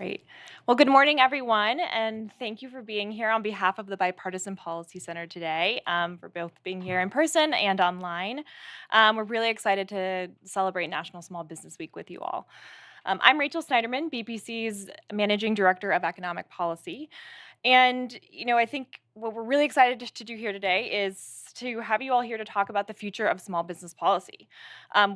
Great. Well, good morning, everyone, and thank you for being here on behalf of the Bipartisan Policy Center today, for both being here in person and online. We're really excited to celebrate National Small Business Week with you all. I'm Rachel Snyderman, BPC's Managing Director of Economic Policy. And, I think what we're really excited to do here today is to have you all here to talk about the future of small business policy.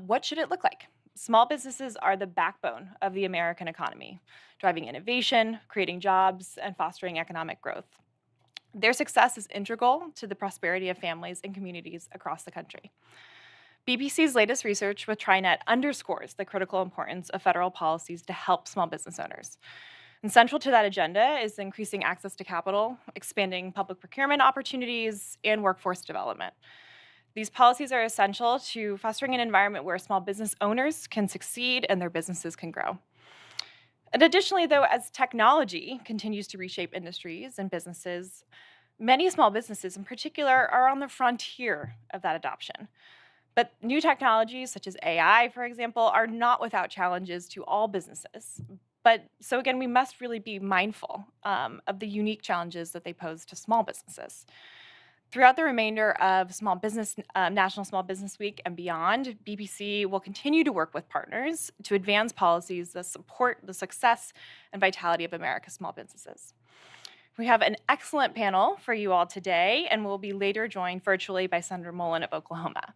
What should it look like? Small businesses are the backbone of the American economy, driving innovation, creating jobs, and fostering economic growth. Their success is integral to the prosperity of families and communities across the country. BBC's latest research with TriNet underscores the critical importance of federal policies to help small business owners. And central to that agenda is increasing access to capital, expanding public procurement opportunities, and workforce development. These policies are essential to fostering an environment where small business owners can succeed and their businesses can grow. And additionally, though, as technology continues to reshape industries and businesses, many small businesses in particular are on the frontier of that adoption. But new technologies such as AI, for example, are not without challenges to all businesses. But so again, we must really be mindful of the unique challenges that they pose to small businesses. Throughout the remainder of National Small Business Week and beyond, BBC will continue to work with partners to advance policies that support the success and vitality of America's small businesses. We have an excellent panel for you all today, and we'll be later joined virtually by Senator Mullen of Oklahoma.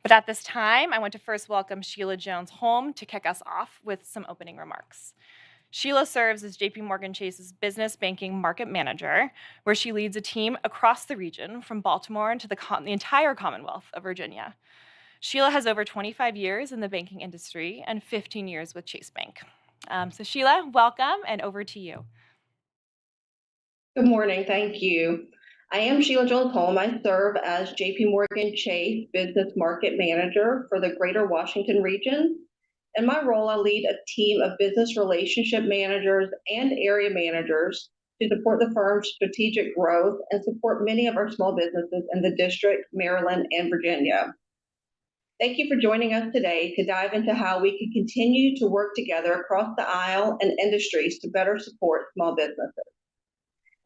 But at this time, I want to first welcome Sheila Jones-Holm to kick us off with some opening remarks. Sheila serves as JP Morgan Chase's business banking market manager, where she leads a team across the region from Baltimore to the entire Commonwealth of Virginia. Sheila has over 25 years in the banking industry and 15 years with Chase Bank. So Sheila, welcome, and over to you. Good morning, thank you. I am Sheila Jones-Holm. I serve as JP Morgan Chase Business Market Manager for the Greater Washington region. In my role, I lead a team of business relationship managers and area managers to support the firm's strategic growth and support many of our small businesses in the district, Maryland, and Virginia. Thank you for joining us today to dive into how we can continue to work together across the aisle and industries to better support small businesses.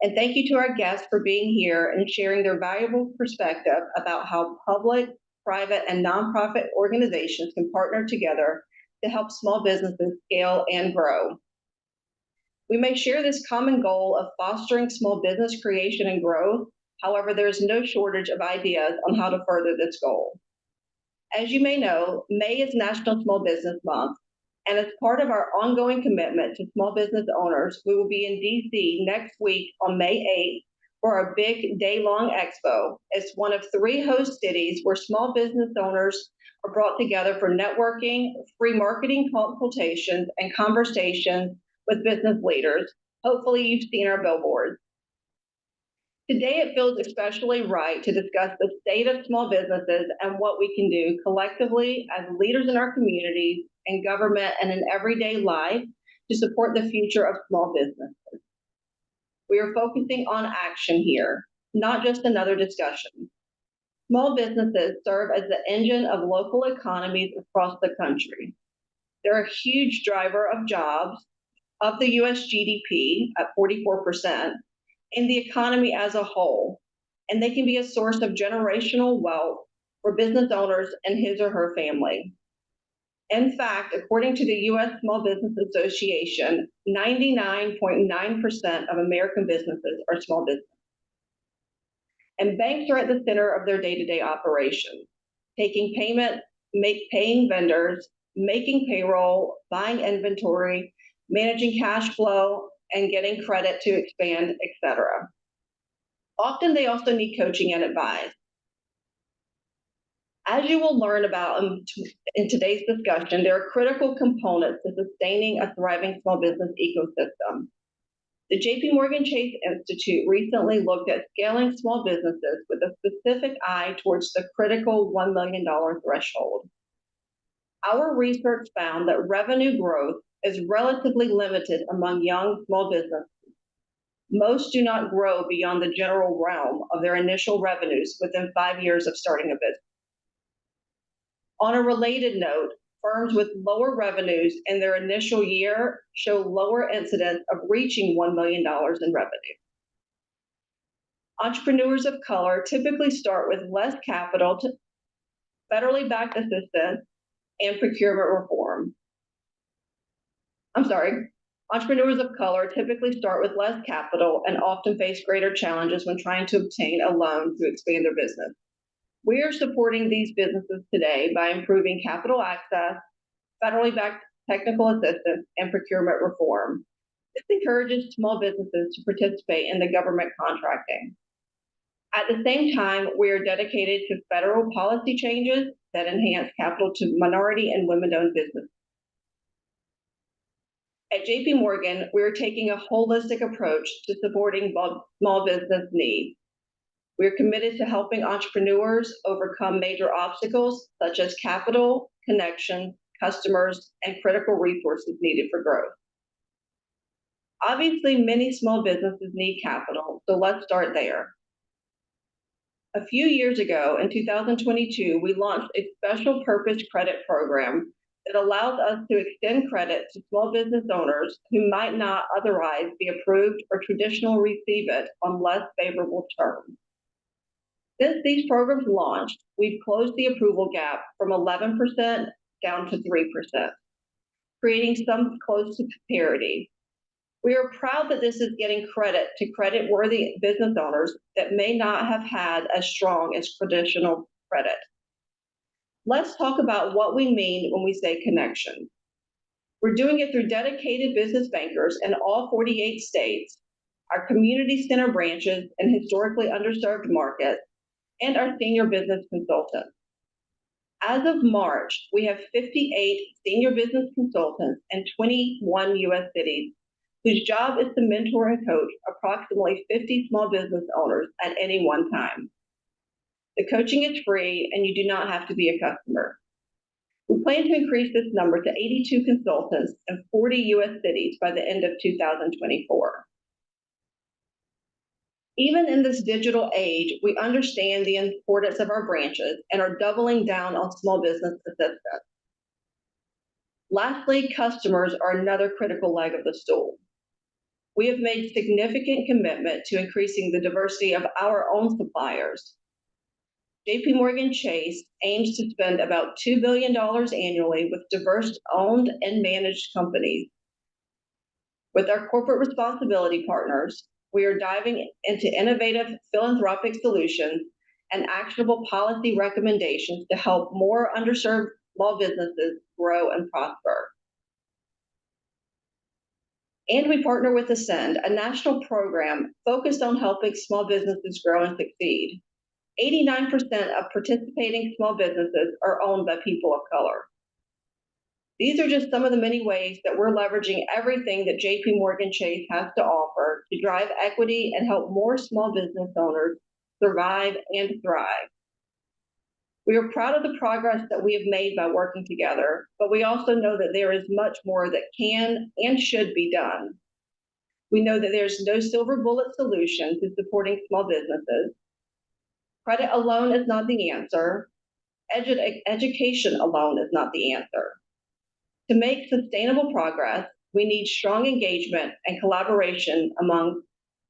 And thank you to our guests for being here and sharing their valuable perspective about how public, private, and nonprofit organizations can partner together to help small businesses scale and grow. We may share this common goal of fostering small business creation and growth. However, there is no shortage of ideas on how to further this goal. As you may know, May is National Small Business Month. And as part of our ongoing commitment to small business owners, we will be in DC next week on May 8th for our big day-long expo. It's one of 3 host cities where small business owners are brought together for networking, free marketing consultations, and conversations with business leaders. Hopefully you've seen our billboards. Today, it feels especially right to discuss the state of small businesses and what we can do collectively as leaders in our communities and government and in everyday life to support the future of small businesses. We are focusing on action here, not just another discussion. Small businesses serve as the engine of local economies across the country. They're a huge driver of jobs, of the US GDP at 44%, and the economy as a whole, and they can be a source of generational wealth for business owners and his or her family. In fact, according to the US Small Business Association, 99.9% of American businesses are small businesses. And banks are at the center of their day-to-day operations, taking payment, paying vendors, making payroll, buying inventory, managing cash flow, and getting credit to expand, etc. Often they also need coaching and advice. As you will learn about in today's discussion, there are critical components to sustaining a thriving small business ecosystem. The JP Morgan Chase Institute recently looked at scaling small businesses with a specific eye towards the critical $1 million threshold. Our research found that revenue growth is relatively limited among young small businesses. Most do not grow beyond the general realm of their initial revenues within 5 years of starting a business. On a related note, firms with lower revenues in their initial year show lower incidence of reaching $1 million in revenue. Entrepreneurs of color typically start with less capital to federally backed assistance and procurement reform. I'm sorry. Entrepreneurs of color typically start with less capital and often face greater challenges when trying to obtain a loan to expand their business. We are supporting these businesses today by improving capital access, federally backed technical assistance, and procurement reform. This encourages small businesses to participate in the government contracting. At the same time, we are dedicated to federal policy changes that enhance capital to minority and women-owned businesses. At JP Morgan, we are taking a holistic approach to supporting small business needs. We are committed to helping entrepreneurs overcome major obstacles such as capital, connection, customers, and critical resources needed for growth. Obviously, many small businesses need capital, so let's start there. A few years ago, in 2022, we launched a special purpose credit program that allows us to extend credit to small business owners who might not otherwise be approved or traditionally receive it on less favorable terms. Since these programs launched, we've closed the approval gap from 11% down to 3%, creating some close to parity. We are proud that this is getting credit to credit-worthy business owners that may not have had as strong as traditional credit. Let's talk about what we mean when we say connection. We're doing it through dedicated business bankers in all 48 states, our community center branches in historically underserved markets, and our senior business consultants. As of March, we have 58 senior business consultants in 21 US cities whose job is to mentor and coach approximately 50 small business owners at any one time. The coaching is free and you do not have to be a customer. We plan to increase this number to 82 consultants in 40 US cities by the end of 2024. Even in this digital age, we understand the importance of our branches and are doubling down on small business assistance. Lastly, customers are another critical leg of the stool. We have made significant commitment to increasing the diversity of our own suppliers. JP Morgan Chase aims to spend about $2 billion annually with diverse owned and managed companies. With our corporate responsibility partners, we are diving into innovative philanthropic solutions and actionable policy recommendations to help more underserved small businesses grow and prosper. And we partner with Ascend, a national program focused on helping small businesses grow and succeed. 89% of participating small businesses are owned by people of color. These are just some of the many ways that we're leveraging everything that JP Morgan Chase has to offer to drive equity and help more small business owners survive and thrive. We are proud of the progress that we have made by working together, but we also know that there is much more that can and should be done. We know that there's no silver bullet solution to supporting small businesses. Credit alone is not the answer. Education alone is not the answer. To make sustainable progress, we need strong engagement and collaboration among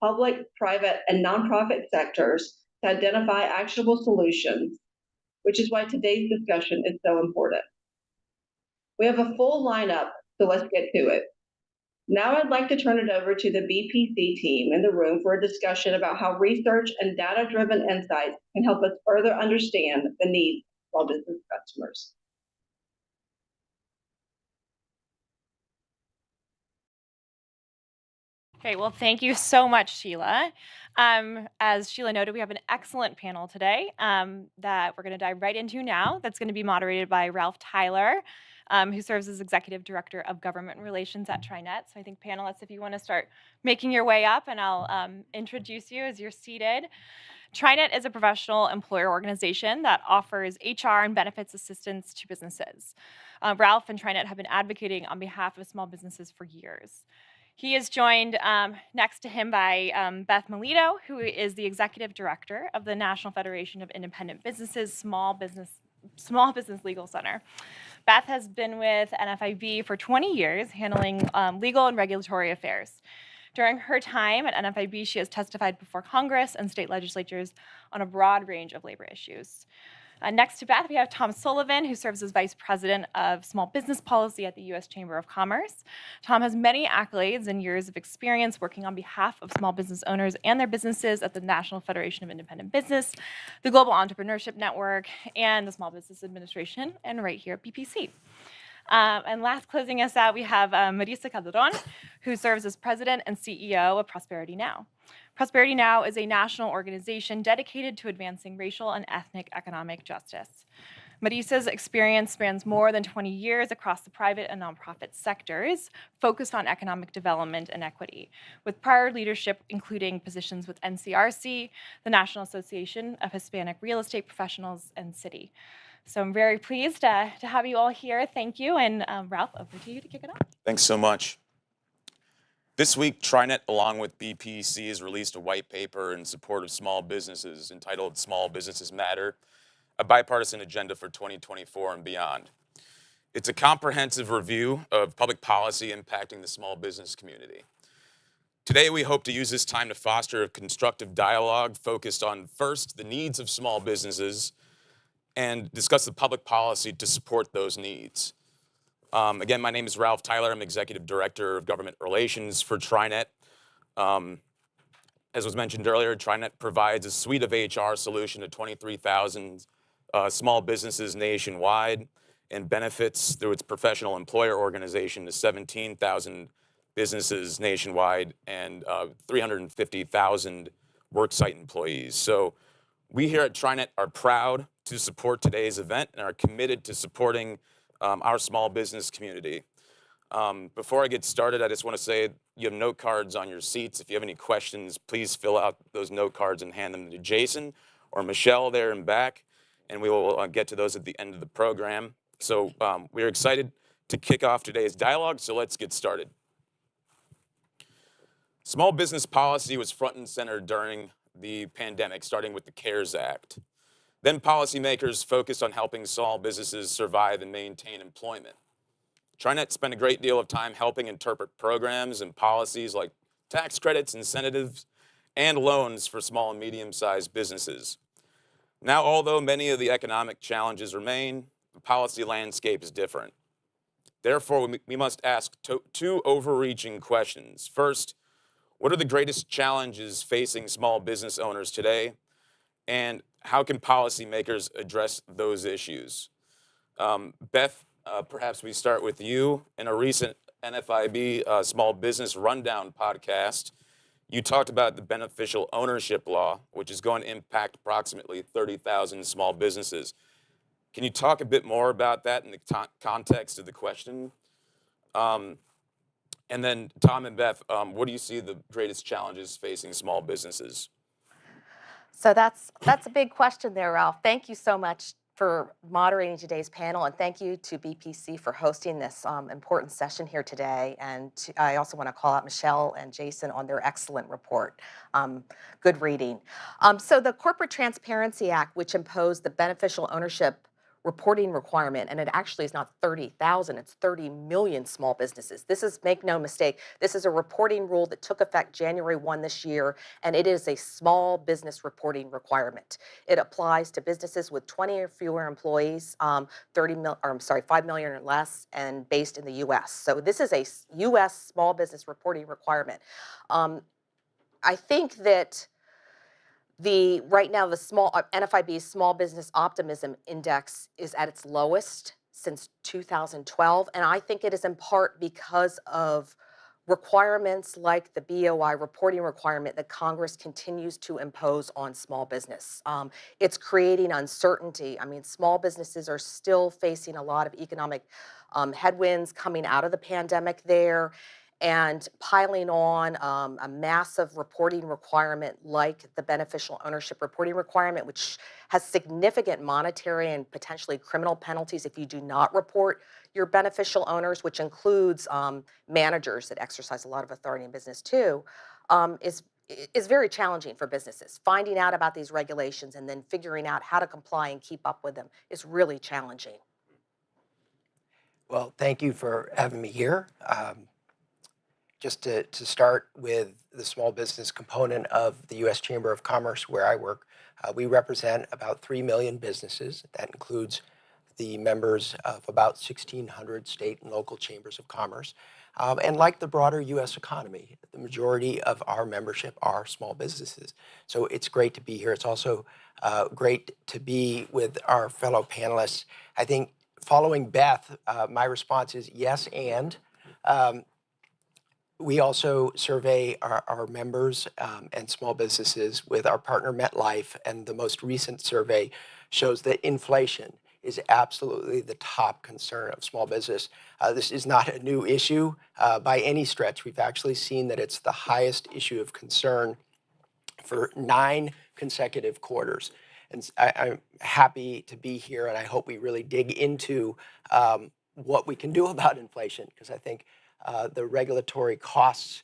public, private, and nonprofit sectors to identify actionable solutions, which is why today's discussion is so important. We have a full lineup, so let's get to it. Now I'd like to turn it over to the BPC team in the room for a discussion about how research and data-driven insights can help us further understand the needs of small business customers. Okay, well, thank you so much, Sheila. As Sheila noted, we have an excellent panel today that we're going to dive right into now. That's going to be moderated by Ralph Tyler, who serves as Executive Director of Government Relations at TriNet. So I think panelists, if you want to start making your way up, and I'll introduce you as you're seated. TriNet is a professional employer organization that offers HR and benefits assistance to businesses. Ralph and TriNet have been advocating on behalf of small businesses for years. He is joined next to him by Beth Melito, who is the Executive Director of the National Federation of Independent Businesses Small Business Legal Center. Beth has been with NFIB for 20 years, handling legal and regulatory affairs. During her time at NFIB, she has testified before Congress and state legislatures on a broad range of labor issues. Next to Beth, we have Tom Sullivan, who serves as Vice President of Small Business Policy at the U.S. Chamber of Commerce. Tom has many accolades and years of experience working on behalf of small business owners and their businesses at the National Federation of Independent Business, the Global Entrepreneurship Network, and the Small Business Administration, and right here at BPC. And last, closing us out, we have Marisa Calderon, who serves as President and CEO of Prosperity Now. Prosperity Now is a national organization dedicated to advancing racial and ethnic economic justice. Marisa's experience spans more than 20 years across the private and nonprofit sectors, focused on economic development and equity, with prior leadership including positions with NCRC, the National Association of Hispanic Real Estate Professionals, and Citi. So I'm very pleased to have you all here. Thank you. And Ralph, over to you to kick it off. Thanks so much. This week, TriNet, along with BPC, has released a white paper in support of small businesses entitled Small Businesses Matter, a bipartisan agenda for 2024 and beyond. It's a comprehensive review of public policy impacting the small business community. Today, we hope to use this time to foster a constructive dialogue focused on, first, the needs of small businesses, and discuss the public policy to support those needs. Again, my name is Ralph Tyler. I'm Executive Director of Government Relations for TriNet. As was mentioned earlier, TriNet provides a suite of HR solution to 23,000 small businesses nationwide and benefits through its professional employer organization to 17,000 businesses nationwide and 350,000 worksite employees. So we here at TriNet are proud to support today's event and are committed to supporting our small business community. Before I get started, I just want to say you have note cards on your seats. If you have any questions, please fill out those note cards and hand them to Jason or Michelle there in back, and we will get to those at the end of the program. So we're excited to kick off today's dialogue, so let's get started. Small business policy was front and center during the pandemic, starting with the CARES Act. Then policymakers focused on helping small businesses survive and maintain employment. TriNet spent a great deal of time helping interpret programs and policies like tax credits, incentives, and loans for small and medium-sized businesses. Now, although many of the economic challenges remain, the policy landscape is different. Therefore, we must ask two overreaching questions. First, what are the greatest challenges facing small business owners today? And how can policymakers address those issues? Beth, perhaps we start with you. In a recent NFIB Small Business Rundown podcast, you talked about the beneficial ownership law, which is going to impact approximately 30,000 small businesses. Can you talk a bit more about that in the context of the question? And then Tom and Beth, what do you see the greatest challenges facing small businesses? So that's a big question there, Ralph. Thank you so much for moderating today's panel, and thank you to BPC for hosting this important session here today. And I also want to call out Michelle and Jason on their excellent report. Good reading. So the Corporate Transparency Act, which imposed the beneficial ownership reporting requirement, and it actually is not 30,000, it's 30 million small businesses. This is, make no mistake, this is a reporting rule that took effect January 1 this year, and it is a small business reporting requirement. It applies to businesses with 20 or fewer employees, 5 million or less, and based in the US. So this is a US small business reporting requirement. I think that right now the NFIB's Small Business Optimism Index is at its lowest since 2012, and I think it is in part because of requirements like the BOI reporting requirement that Congress continues to impose on small business. It's creating uncertainty. I mean, small businesses are still facing a lot of economic headwinds coming out of the pandemic there, and piling on a massive reporting requirement like the beneficial ownership reporting requirement, which has significant monetary and potentially criminal penalties if you do not report your beneficial owners, which includes managers that exercise a lot of authority in business too, is very challenging for businesses. Finding out about these regulations and then figuring out how to comply and keep up with them is really challenging. Well, thank you for having me here. Just to start with the small business component of the U.S. Chamber of Commerce, where I work, we represent about 3 million businesses. That includes the members of about 1,600 state and local chambers of commerce. And like the broader U.S. economy, the majority of our membership are small businesses. So it's great to be here. It's also great to be with our fellow panelists. I think following Beth, my response is yes, and. Um, we also survey our members and small businesses with our partner MetLife, and the most recent survey shows that inflation is absolutely the top concern of small business. This is not a new issue by any stretch. We've actually seen that it's the highest issue of concern for 9 consecutive quarters. And I'm happy to be here, and I hope we really dig into what we can do about inflation, because I think the regulatory costs,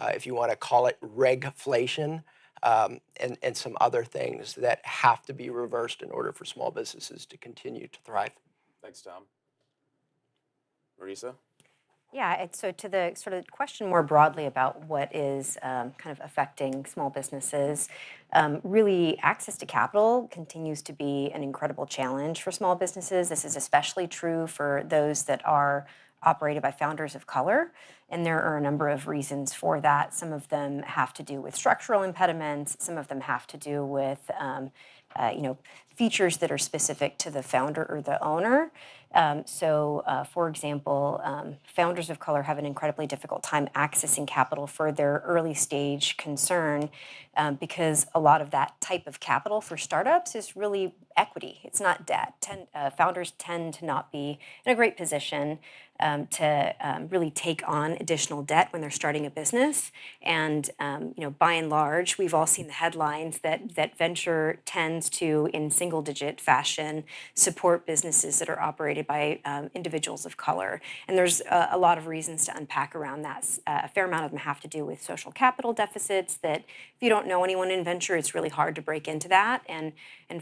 if you want to call it regflation, and some other things that have to be reversed in order for small businesses to continue to thrive. Thanks, Tom. Marisa? Yeah, so to the sort of question more broadly about what is kind of affecting small businesses, really access to capital continues to be an incredible challenge for small businesses. This is especially true for those that are operated by founders of color, and there are a number of reasons for that. Some of them have to do with structural impediments. Some of them have to do with features that are specific to the founder or the owner. For example, founders of color have an incredibly difficult time accessing capital for their early stage concern because a lot of that type of capital for startups is really equity. It's not debt. Founders tend to not be in a great position to really take on additional debt when they're starting a business. And by and large, we've all seen the headlines that venture tends to, in single-digit fashion, support businesses that are operated by individuals of color. And there's a lot of reasons to unpack around that. A fair amount of them have to do with social capital deficits that if you don't know anyone in venture, it's really hard to break into that. And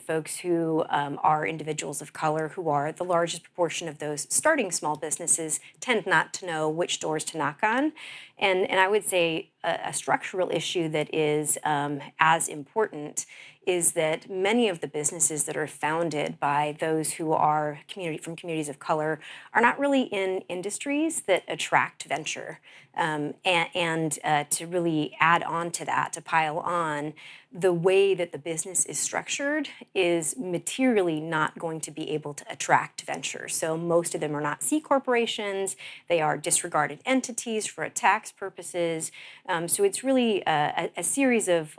folks who are individuals of color, who are the largest proportion of those starting small businesses, tend not to know which doors to knock on. And I would say a structural issue that is as important is that many of the businesses that are founded by those who are from communities of color are not really in industries that attract venture. To really add on to that, to pile on, the way that the business is structured is materially not going to be able to attract venture. So most of them are not C corporations. They are disregarded entities for tax purposes. So it's really a series of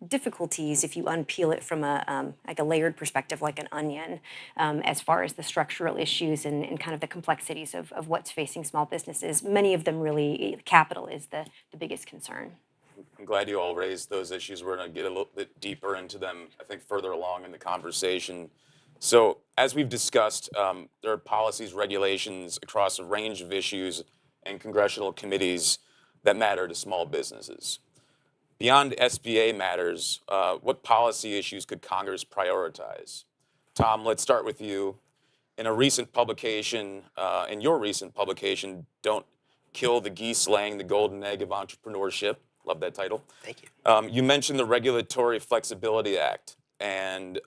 difficulties if you unpeel it from a layered perspective, like an onion, as far as the structural issues and kind of the complexities of what's facing small businesses. Many of them really, capital is the biggest concern. I'm glad you all raised those issues. We're going to get a little bit deeper into them, I think, further along in the conversation. So, as we've discussed, there are policies, regulations across a range of issues and congressional committees that matter to small businesses. Beyond SBA matters, what policy issues could Congress prioritize? Tom, let's start with you. In your recent publication, Don't Kill the Geese Laying the Golden Egg of Entrepreneurship. Love that title. Thank you. You mentioned the Regulatory Flexibility Act and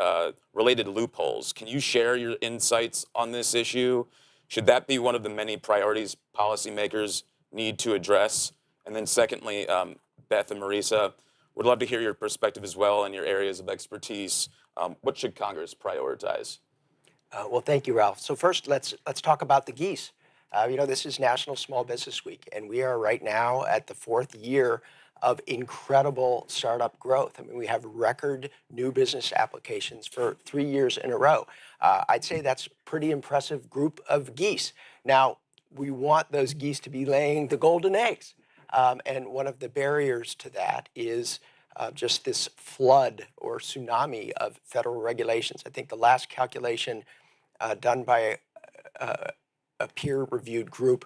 related loopholes. Can you share your insights on this issue? Should that be one of the many priorities policymakers need to address? And then secondly, Beth and Marisa, would love to hear your perspective as well in your areas of expertise. What should Congress prioritize? Well, thank you, Ralph. So first, let's talk about the geese. This is National Small Business Week, and we are right now at the 4th year of incredible startup growth. I mean, we have record new business applications for 3 years in a row. I'd say that's a pretty impressive group of geese. Now, we want those geese to be laying the golden eggs. And one of the barriers to that is just this flood or tsunami of federal regulations. I think the last calculation done by a peer-reviewed group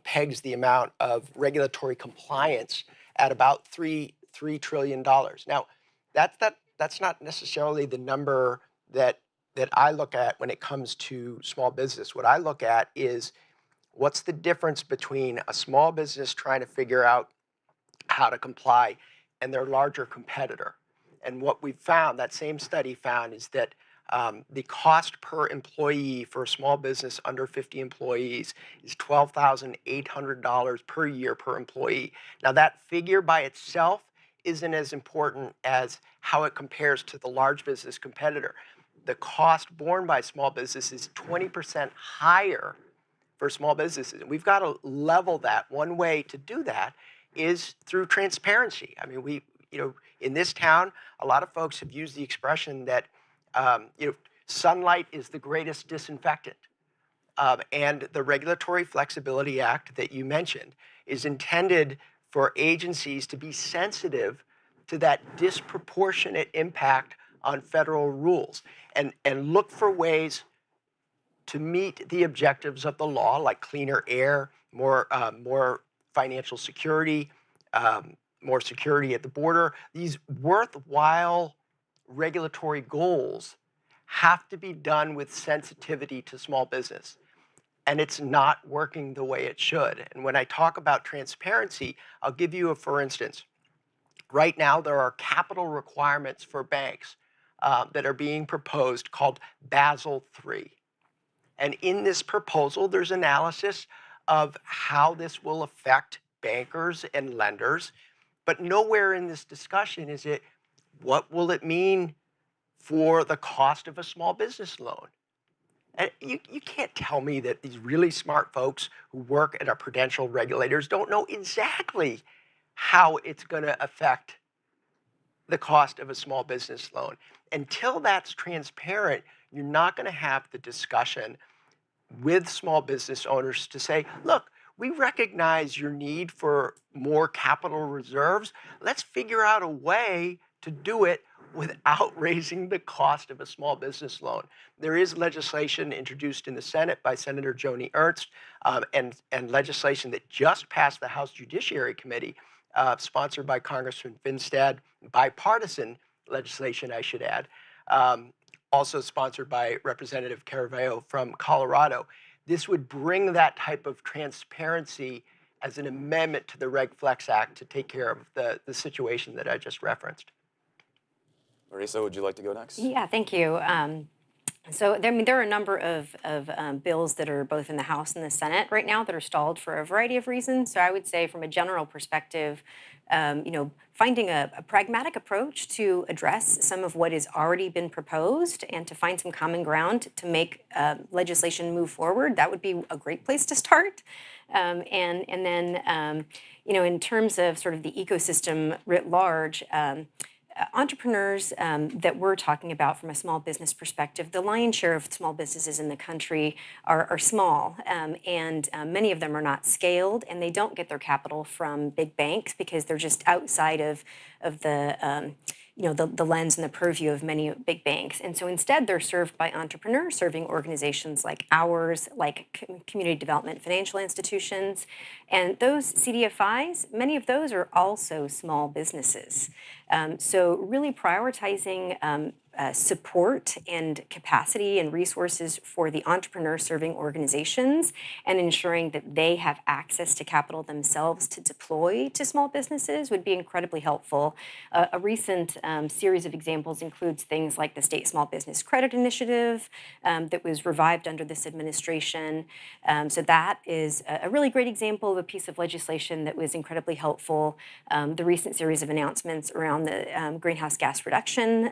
pegs the amount of regulatory compliance at about $3 trillion. Now, that's not necessarily the number that that I look at when it comes to small business. What I look at is what's the difference between a small business trying to figure out how to comply and their larger competitor. And what we found, that same study found, is that the cost per employee for a small business under 50 employees is $12,800 per year per employee. Now, that figure by itself isn't as important as how it compares to the large business competitor. The cost borne by small business is 20% higher for small businesses. And we've got to level that. One way to do that is through transparency. I mean, in this town, a lot of folks have used the expression that, sunlight is the greatest disinfectant. And the Regulatory Flexibility Act that you mentioned is intended for agencies to be sensitive to that disproportionate impact on federal rules and look for ways to meet the objectives of the law, like cleaner air, more financial security, more security at the border. These worthwhile regulatory goals have to be done with sensitivity to small business. And it's not working the way it should. And when I talk about transparency, I'll give you for instance. Right now, there are capital requirements for banks that are being proposed called Basel III. And in this proposal, there's analysis of how this will affect bankers and lenders. But nowhere in this discussion is it, what will it mean for the cost of a small business loan? And you can't tell me that these really smart folks who work at our prudential regulators don't know exactly how it's going to affect the cost of a small business loan. Until that's transparent, you're not going to have the discussion with small business owners to say, look, we recognize your need for more capital reserves. Let's figure out a way to do it without raising the cost of a small business loan. There is legislation introduced in the Senate by Senator Joni Ernst and legislation that just passed the House Judiciary Committee, sponsored by Congressman Finstad, bipartisan legislation, I should add, also sponsored by Representative Caravello from Colorado. This would bring that type of transparency as an amendment to the Reg Flex Act to take care of the situation that I just referenced. Marisa, would you like to go next? Yeah, thank you. So there are a number of bills that are both in the House and the Senate right now that are stalled for a variety of reasons. So I would say from a general perspective, finding a pragmatic approach to address some of what has already been proposed and to find some common ground to make legislation move forward, that would be a great place to start. And then, in terms of sort of the ecosystem writ large, entrepreneurs that we're talking about from a small business perspective, the lion's share of small businesses in the country are small, and many of them are not scaled, and they don't get their capital from big banks because they're just outside of the the lens and the purview of many big banks. And so instead, they're served by entrepreneurs serving organizations like ours, like community development financial institutions. And those CDFIs, many of those are also small businesses. So really prioritizing support and capacity and resources for the entrepreneur serving organizations and ensuring that they have access to capital themselves to deploy to small businesses would be incredibly helpful. A recent series of examples includes things like the State Small Business Credit Initiative that was revived under this administration. So that is a really great example of a piece of legislation that was incredibly helpful. The recent series of announcements around the greenhouse gas reduction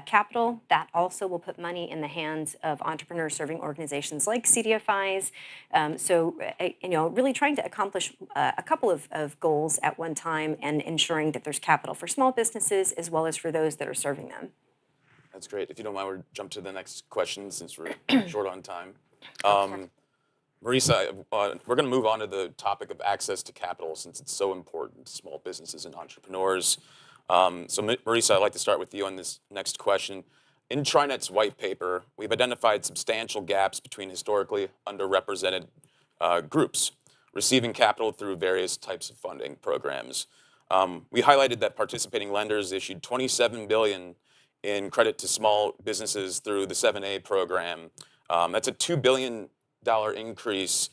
capital, that also will put money in the hands of entrepreneur serving organizations like CDFIs. So, really trying to accomplish a couple of goals at one time and ensuring that there's capital for small businesses as well as for those that are serving them. That's great. If you don't mind, we'll jump to the next question since we're short on time. Marisa, we're going to move on to the topic of access to capital since it's so important to small businesses and entrepreneurs. So Marisa, I'd like to start with you on this next question. In TriNet's white paper, we've identified substantial gaps between historically underrepresented groups receiving capital through various types of funding programs. We highlighted that participating lenders issued $27 billion in credit to small businesses through the 7A program. That's a $2 billion increase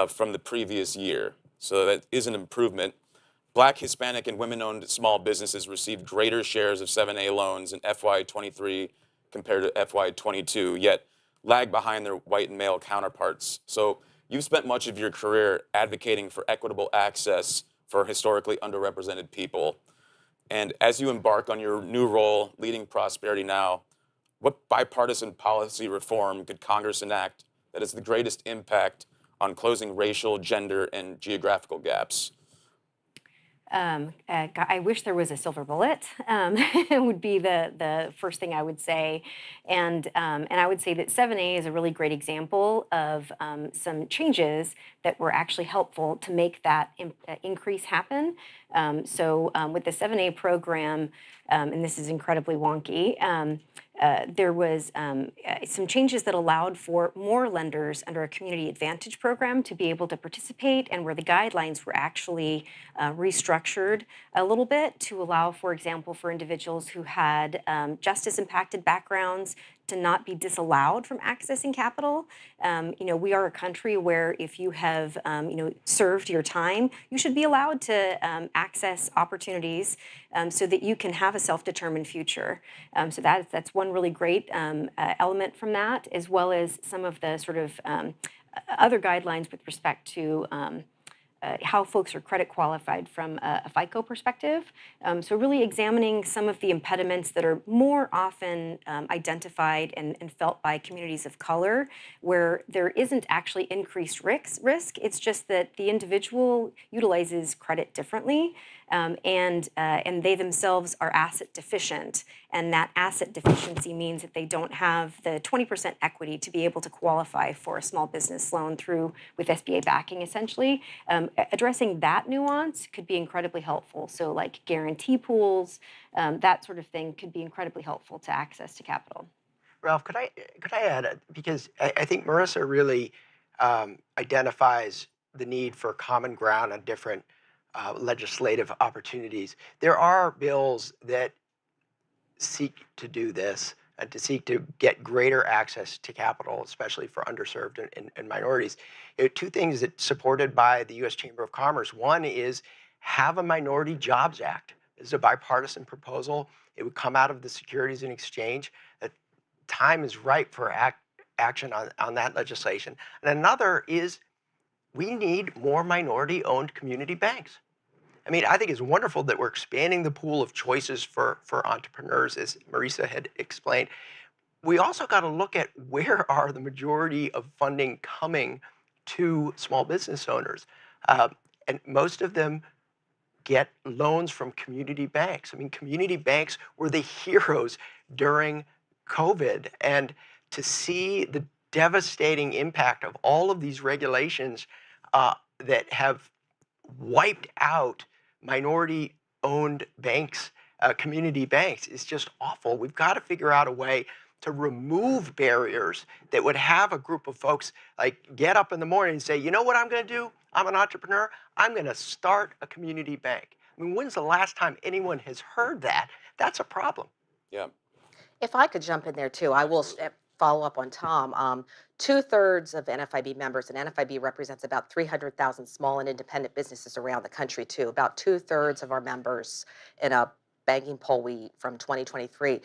from the previous year. So that is an improvement. Black, Hispanic, and women-owned small businesses received greater shares of 7A loans in FY23 compared to FY22, yet lag behind their white and male counterparts. So you've spent much of your career advocating for equitable access for historically underrepresented people. And as you embark on your new role leading Prosperity Now, what bipartisan policy reform could Congress enact that has the greatest impact on closing racial, gender, and geographical gaps? I wish there was a silver bullet. Would be the first thing I would say, and I would say that 7A is a really great example of some changes that were actually helpful to make that increase happen. With the 7A program, and this is incredibly wonky. There was some changes that allowed for more lenders under a community advantage program to be able to participate, and where the guidelines were actually restructured a little bit to allow, for example, for individuals who had justice impacted backgrounds to not be disallowed from accessing capital. We are a country where if you have served your time, you should be allowed to access opportunities so that you can have a self-determined future. So that's one really great element from that, as well as some of the sort of other guidelines with respect to how folks are credit qualified from a FICO perspective. So really examining some of the impediments that are more often identified and felt by communities of color, where there isn't actually increased risk. It's just that the individual utilizes credit differently, and they themselves are asset deficient. And that asset deficiency means that they don't have the 20% equity to be able to qualify for a small business loan with SBA backing, essentially. Addressing that nuance could be incredibly helpful. So like guarantee pools, that sort of thing could be incredibly helpful to access to capital. Ralph, could I add, because I think Marissa really identifies the need for common ground on different legislative opportunities. There are bills that seek to do this, to seek to get greater access to capital, especially for underserved and minorities. Two things that supported by the U.S. Chamber of Commerce. One is have a Minority Jobs Act. This is a bipartisan proposal. It would come out of the Securities and Exchange. The time is ripe for action on that legislation. And another is we need more minority-owned community banks. I mean, I think it's wonderful that we're expanding the pool of choices for entrepreneurs, as Marisa had explained. We also got to look at where are the majority of funding coming to small business owners. And most of them get loans from community banks. I mean, community banks were the heroes during COVID. And to see the devastating impact of all of these regulations that have wiped out minority-owned banks, community banks, is just awful. We've got to figure out a way to remove barriers that would have a group of folks like get up in the morning and say, you know what I'm going to do? I'm an entrepreneur. I'm going to start a community bank. I mean, when's the last time anyone has heard that? That's a problem. Yeah. If I could jump in there too, I will follow up on Tom. 2/3 of NFIB members, and NFIB represents about 300,000 small and independent businesses around the country too. About 2/3 of our members in a banking poll from 2023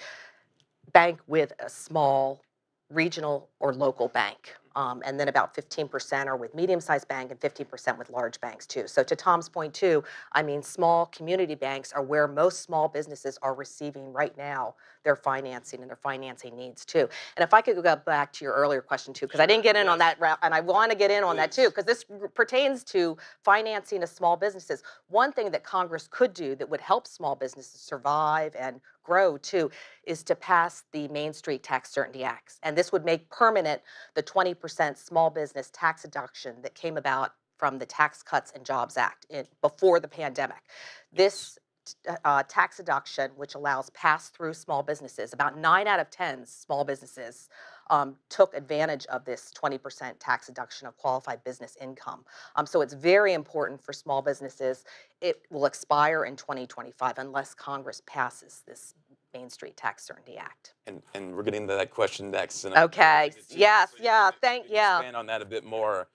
bank with a small regional or local bank. And then about 15% are with medium-sized bank and 15% with large banks too. So to Tom's point too, I mean, small community banks are where most small businesses are receiving right now their financing and their financing needs too. And if I could go back to your earlier question too, because I didn't get in on that, and I want to get in on that too, because this pertains to financing of small businesses. One thing that Congress could do that would help small businesses survive and grow too is to pass the Main Street Tax Certainty Acts. And this would make permanent the 20% small business tax deduction that came about from the Tax Cuts and Jobs Act before the pandemic. This tax deduction, which allows pass-through small businesses, about 9 out of 10 small businesses took advantage of this 20% tax deduction of qualified business income. So it's very important for small businesses. It will expire in 2025 unless Congress passes this Main Street Tax Certainty Act. And we're getting to that question next. And Okay. Yes. Yeah. Thank Thank you. Expand on that a bit more.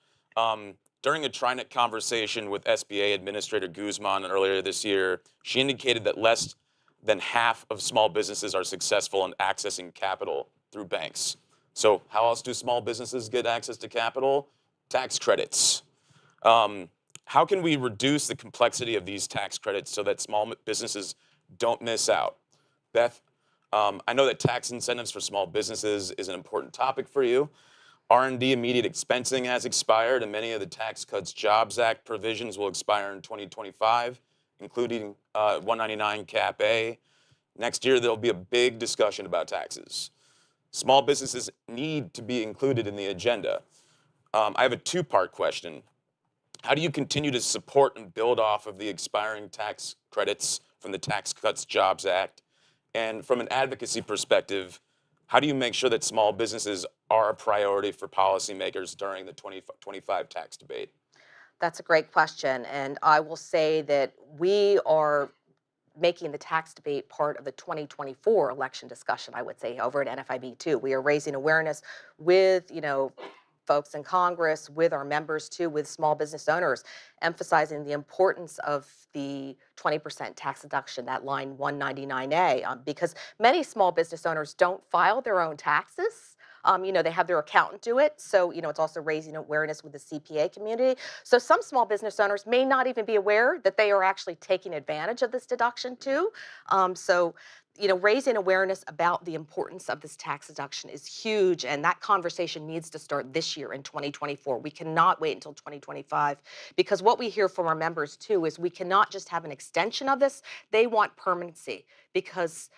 During a TriNet conversation with SBA Administrator Guzman earlier this year, she indicated that less than half of small businesses are successful in accessing capital through banks. So how else do small businesses get access to capital? Tax credits. How can we reduce the complexity of these tax credits so that small businesses don't miss out? Beth, I know that tax incentives for small businesses is an important topic for you. R&D immediate expensing has expired, and many of the Tax Cuts Jobs Act provisions will expire in 2025, including 199 Cap A. Next year, there'll be a big discussion about taxes. Small businesses need to be included in the agenda. I have a two-part question. How do you continue to support and build off of the expiring tax credits from the Tax Cuts Jobs Act? And from an advocacy perspective, how do you make sure that small businesses are a priority for policymakers during the 2025 tax debate? That's a great question. And I will say that we are making the tax debate part of the 2024 election discussion, I would say, over at NFIB too. We are raising awareness with, folks in Congress, with our members too, with small business owners, emphasizing the importance of the 20% tax deduction, that line 199A, because many small business owners don't file their own taxes. They have their accountant do it. So, it's also raising awareness with the CPA community. So some small business owners may not even be aware that they are actually taking advantage of this deduction too. Raising awareness about the importance of this tax deduction is huge, and that conversation needs to start this year in 2024. We cannot wait until 2025, because what we hear from our members too is we cannot just have an extension of this. They want permanency, because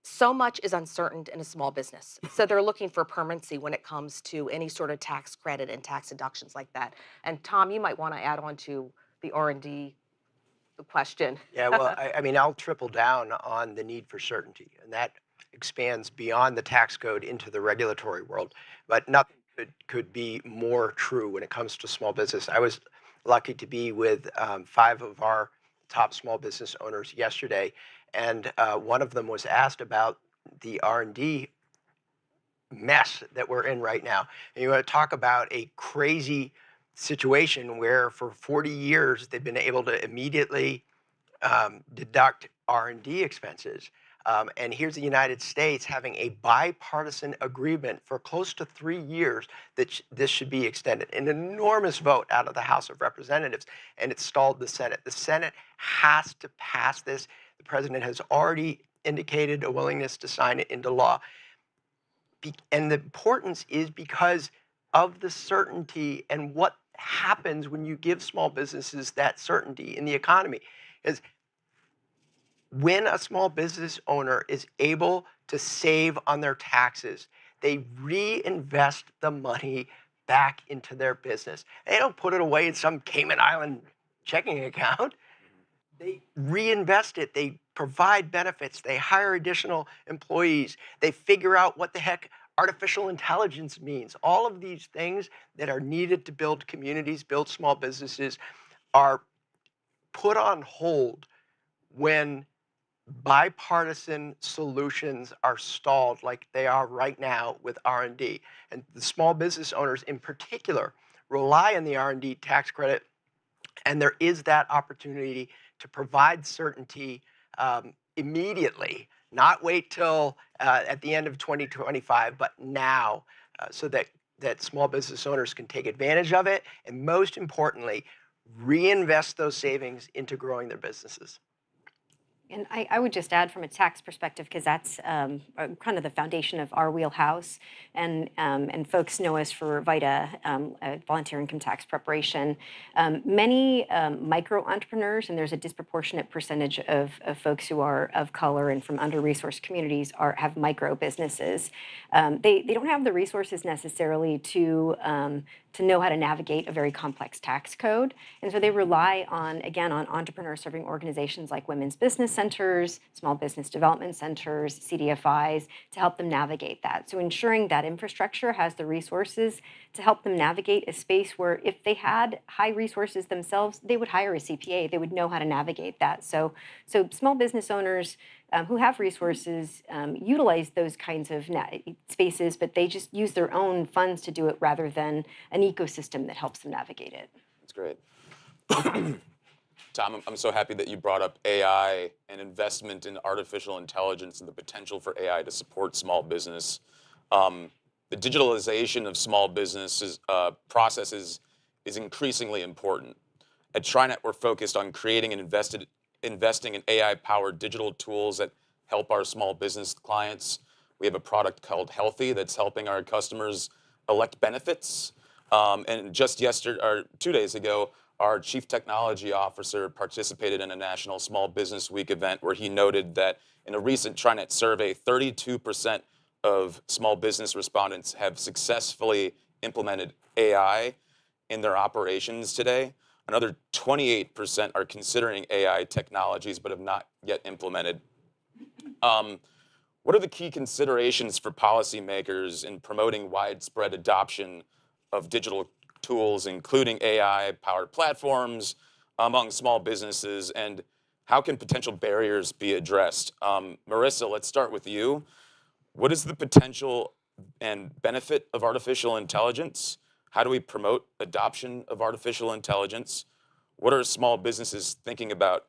so much is uncertain in a small business. So they're looking for permanency when it comes to any sort of tax credit and tax deductions like that. And Tom, you might want to add on to the R&D question. Yeah, well, I mean, I'll triple down on the need for certainty, and that expands beyond the tax code into the regulatory world. But nothing could be more true when it comes to small business. I was lucky to be with 5 of our top small business owners yesterday, and one of them was asked about the R&D mess that we're in right now. And you want to talk about a crazy situation where for 40 years they've been able to immediately deduct R&D expenses. And here's the United States having a bipartisan agreement for close to 3 years that this should be extended. An enormous vote out of the House of Representatives, and it stalled the Senate. The Senate has to pass this. The president has already indicated a willingness to sign it into law. And the importance is because of the certainty and what happens when you give small businesses that certainty in the economy. Is when a small business owner is able to save on their taxes, they reinvest the money back into their business. They don't put it away in some Cayman Island checking account. They reinvest it. They provide benefits. They hire additional employees. They figure out what the heck artificial intelligence means. All of these things that are needed to build communities, build small businesses, are put on hold when bipartisan solutions are stalled like they are right now with R&D. And the small business owners in particular rely on the R&D tax credit, and there is that opportunity to provide certainty immediately, not wait till at the end of 2025, but now, so that small business owners can take advantage of it, and most importantly, reinvest those savings into growing their businesses. And I would just add from a tax perspective, because that's kind of the foundation of our wheelhouse, and folks know us for VITA, volunteer income tax preparation. Many micro entrepreneurs, and there's a disproportionate percentage of folks who are of color and from under-resourced communities have micro businesses. They don't have the resources necessarily to know how to navigate a very complex tax code. And so they rely on entrepreneur-serving organizations like women's business centers, small business development centers, CDFIs, to help them navigate that. So ensuring that infrastructure has the resources to help them navigate a space where if they had high resources themselves, they would hire a CPA. They would know how to navigate that. So small business owners who have resources utilize those kinds of spaces, but they just use their own funds to do it rather than an ecosystem that helps them navigate it. That's great. Tom, I'm so happy that you brought up AI and investment in artificial intelligence and the potential for AI to support small business. The digitalization of small businesses processes is increasingly important. At TriNet, we're focused on creating and investing in AI-powered digital tools that help our small business clients. We have a product called Healthy that's helping our customers elect benefits. And just yesterday, or 2 days ago, our chief technology officer participated in a National Small Business Week event where he noted that in a recent TriNet survey, 32% of small business respondents have successfully implemented AI in their operations today. Another 28% are considering AI technologies but have not yet implemented. What are the key considerations for policymakers in promoting widespread adoption of digital tools, including AI-powered platforms, among small businesses, and how can potential barriers be addressed? Marissa, let's start with you. What is the potential and benefit of artificial intelligence? How do we promote adoption of artificial intelligence? What are small businesses thinking about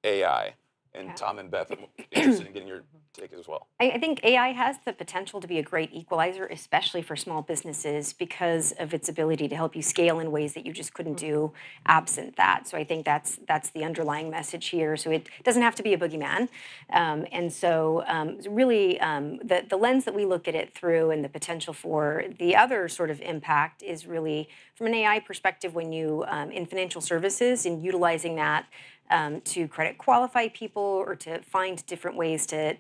AI? And Yeah. Tom and Beth, I'm interested in getting your take as well. I think AI has the potential to be a great equalizer, especially for small businesses, because of its ability to help you scale in ways that you just couldn't do absent that. So I think that's the underlying message here. So it doesn't have to be a boogeyman. And so really, the lens that we look at it through and the potential for the other sort of impact is really from an AI perspective when you, in financial services, in utilizing that to credit qualify people or to find different ways to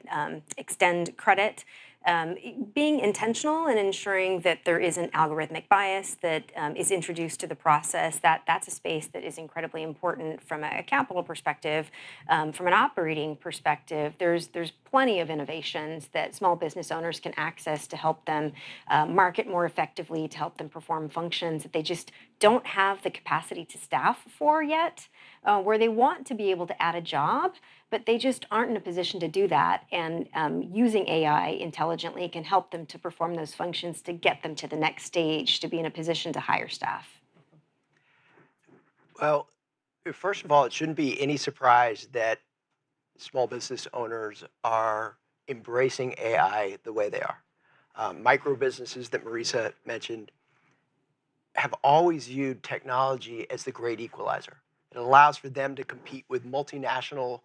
extend credit. Being intentional and ensuring that there isn't algorithmic bias that is introduced to the process, that's a space that is incredibly important from a capital perspective. From an operating perspective, there's plenty of innovations that small business owners can access to help them market more effectively, to help them perform functions that they just don't have the capacity to staff for yet, where they want to be able to add a job, but they just aren't in a position to do that. And using AI intelligently can help them to perform those functions to get them to the next stage, to be in a position to hire staff. Well, first of all, it shouldn't be any surprise that small business owners are embracing AI the way they are. Micro businesses that Marisa mentioned have always viewed technology as the great equalizer. It allows for them to compete with multinational,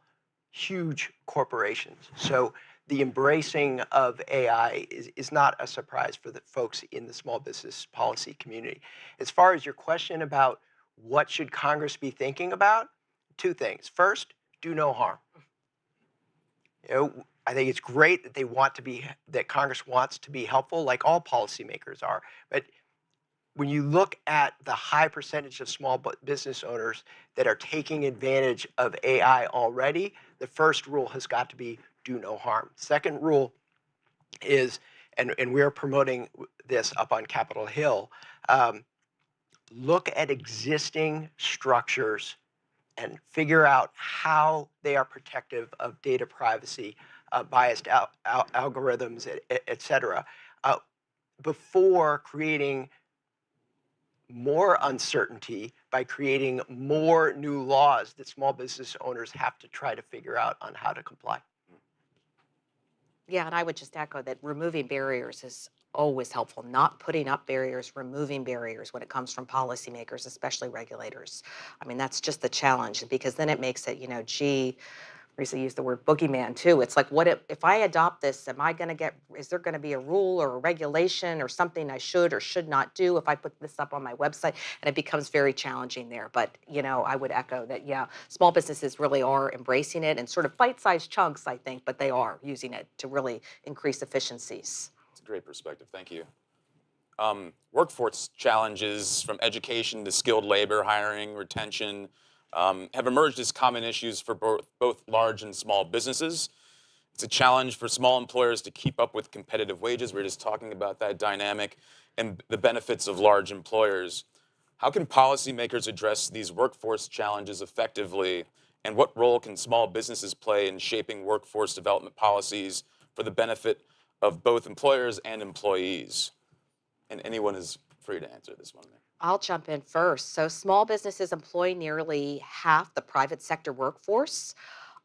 huge corporations. So the embracing of AI is not a surprise for the folks in the small business policy community. As far as your question about what should Congress be thinking about, two things. First, do no harm. I think it's great that that Congress wants to be helpful, like all policymakers are. But when you look at the high percentage of small business owners that are taking advantage of AI already, the first rule has got to be do no harm. Second rule is, and we're promoting this up on Capitol Hill, look at existing structures and figure out how they are protective of data privacy, biased algorithms, et cetera, before creating more uncertainty by creating more new laws that small business owners have to try to figure out on how to comply. Yeah, and I would just echo that removing barriers is always helpful. Not putting up barriers, removing barriers when it comes from policymakers, especially regulators. I mean, that's just the challenge because then it makes it, gee, Risa used the word boogeyman too. It's like, what if I adopt this, is there going to be a rule or a regulation or something I should or should not do if I put this up on my website? And it becomes very challenging there. But, I would echo that, yeah, small businesses really are embracing it in sort of bite-sized chunks, I think, but they are using it to really increase efficiencies. It's a great perspective. Thank you. Workforce challenges from education to skilled labor, hiring, retention, have emerged as common issues for both large and small businesses. It's a challenge for small employers to keep up with competitive wages. We were just talking about that dynamic and the benefits of large employers. How can policymakers address these workforce challenges effectively? And what role can small businesses play in shaping workforce development policies for the benefit of both employers and employees? And anyone is free to answer this one. I'll jump in first. So, small businesses employ nearly half the private sector workforce.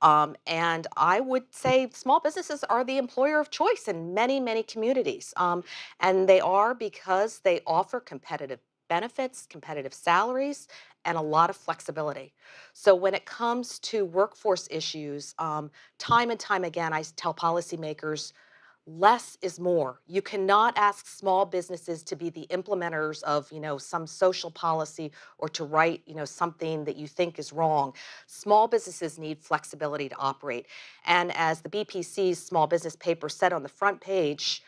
And I would say small businesses are the employer of choice in many, many communities. And they are because they offer competitive benefits, competitive salaries, and a lot of flexibility. So, when it comes to workforce issues, time and time again, I tell policymakers less is more. You cannot ask small businesses to be the implementers of, some social policy or to write, something that you think is wrong. Small businesses need flexibility to operate. And as the BPC's small business paper said on the front page,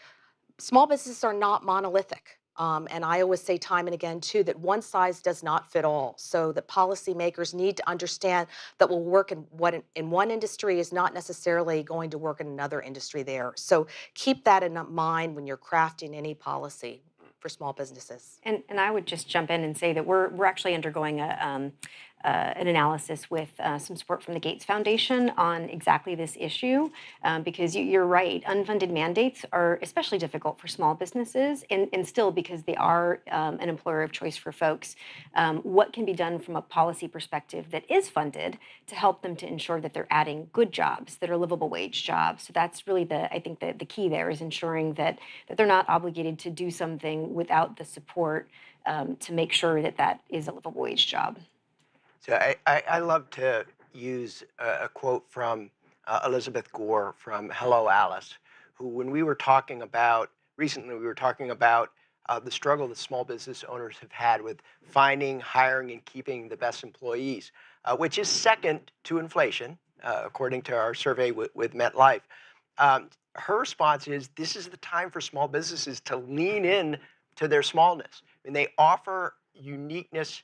small businesses are not monolithic. And I always say time and again, too, that one size does not fit all. So that policymakers need to understand that will work in one industry is not necessarily going to work in another industry there. So keep that in mind when you're crafting any policy for small businesses. And I would just jump in and say that we're actually undergoing an analysis with some support from the Gates Foundation on exactly this issue, because you're right, unfunded mandates are especially difficult for small businesses, and still because they are an employer of choice for folks. What can be done from a policy perspective that is funded to help them to ensure that they're adding good jobs that are livable wage jobs? So that's really I think the key there is ensuring that they're not obligated to do something without the support to make sure that that is a livable wage job. So I love to use a quote from Elizabeth Gore from Hello Alice, who, when we were talking about, recently we were talking about the struggle that small business owners have had with finding, hiring, and keeping the best employees, which is second to inflation, according to our survey with MetLife. Her response is, this is the time for small businesses to lean in to their smallness. I mean, they offer uniqueness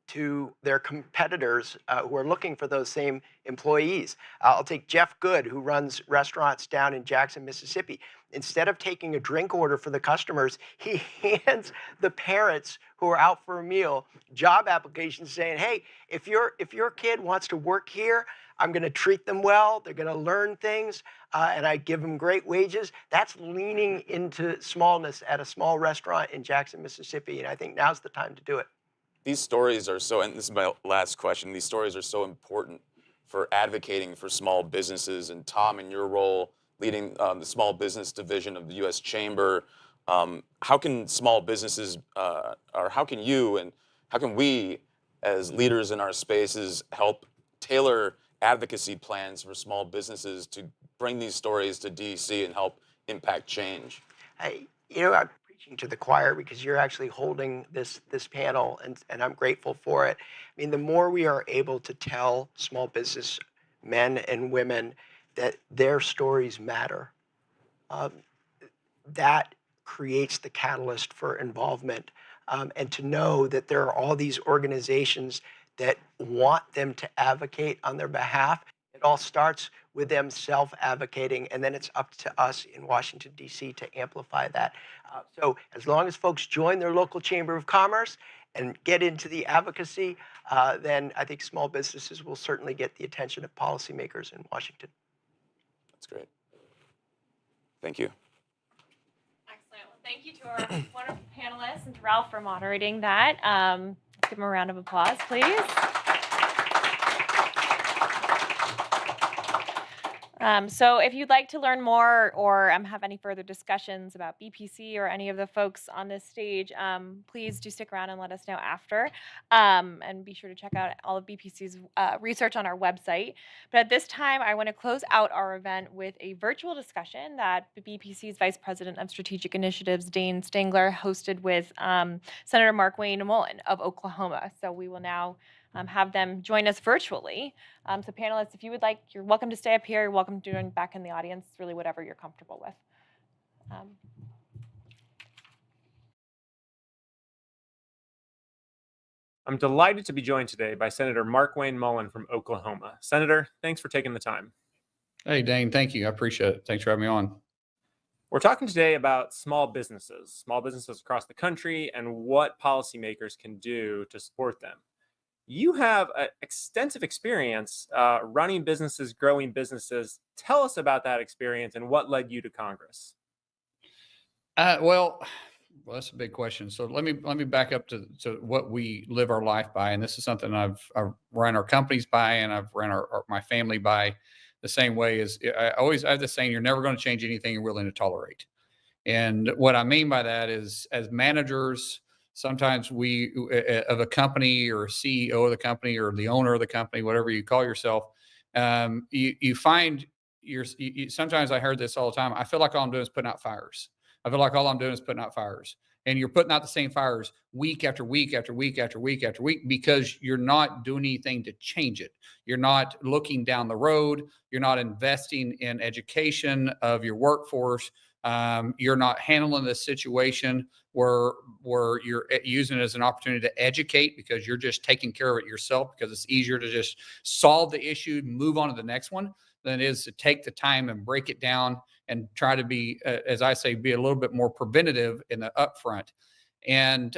to their competitors who are looking for those same employees. I'll take Jeff Good, who runs restaurants down in Jackson, Mississippi. Instead of taking a drink order for the customers, he hands the parents who are out for a meal job applications saying, hey, if your kid wants to work here, I'm going to treat them well. They're going to learn things, and I give them great wages. That's leaning into smallness at a small restaurant in Jackson, Mississippi, and I think now's the time to do it. These stories are so, and this is my last question, these stories are so important for advocating for small businesses. And Tom, in your role leading the small business division of the U.S. Chamber, how can small businesses, or how can you and how can we as leaders in our spaces help tailor advocacy plans for small businesses to bring these stories to DC and help impact change? I'm preaching to the choir because you're actually holding this panel, and I'm grateful for it. I mean, the more we are able to tell small business men and women that their stories matter, that creates the catalyst for involvement. And to know that there are all these organizations that want them to advocate on their behalf. It all starts with them self-advocating, and then it's up to us in Washington, D.C. to amplify that. So as long as folks join their local Chamber of Commerce and get into the advocacy, then I think small businesses will certainly get the attention of policymakers in Washington. That's great. Thank you. Excellent. Well, thank you to our wonderful panelists and to Ralph for moderating that. Let's give him a round of applause, please. So if you'd like to learn more or have any further discussions about BPC or any of the folks on this stage, please do stick around and let us know after. And be sure to check out all of BPC's research on our website. But at this time, I want to close out our event with a virtual discussion that BPC's Vice President of Strategic Initiatives, Dane Stengler, hosted with Senator Mark Wayne Mullen of Oklahoma. So we will now have them join us virtually. So panelists, if you would like, you're welcome to stay up here. You're welcome to join back in the audience, really whatever you're comfortable with. I'm delighted to be joined today by Senator Mark Wayne Mullen from Oklahoma. Senator, thanks for taking the time. Hey, Dane, thank you. I appreciate it. Thanks for having me on. We're talking today about small businesses across the country, and what policymakers can do to support them. You have extensive experience running businesses, growing businesses. Tell us about that experience and what led you to Congress. Well, that's a big question. So let me back up to what we live our life by, and this is something I've run our companies by, and I've run my family by. The same way as I have this saying: you're never going to change anything you're willing to tolerate. And what I mean by that is, as managers, sometimes we of a company, or CEO of the company, or the owner of the company, whatever you call yourself, you find sometimes I heard this all the time. I feel like all I'm doing is putting out fires. I feel like all I'm doing is putting out fires. And you're putting out the same fires week after week after week after week after week, because you're not doing anything to change it. You're not looking down the road. You're not investing in education of your workforce. You're not handling this situation where you're using it as an opportunity to educate, because you're just taking care of it yourself, because it's easier to just solve the issue, move on to the next one, than it is to take the time and break it down and try to be, as I say, be a little bit more preventative in the upfront. And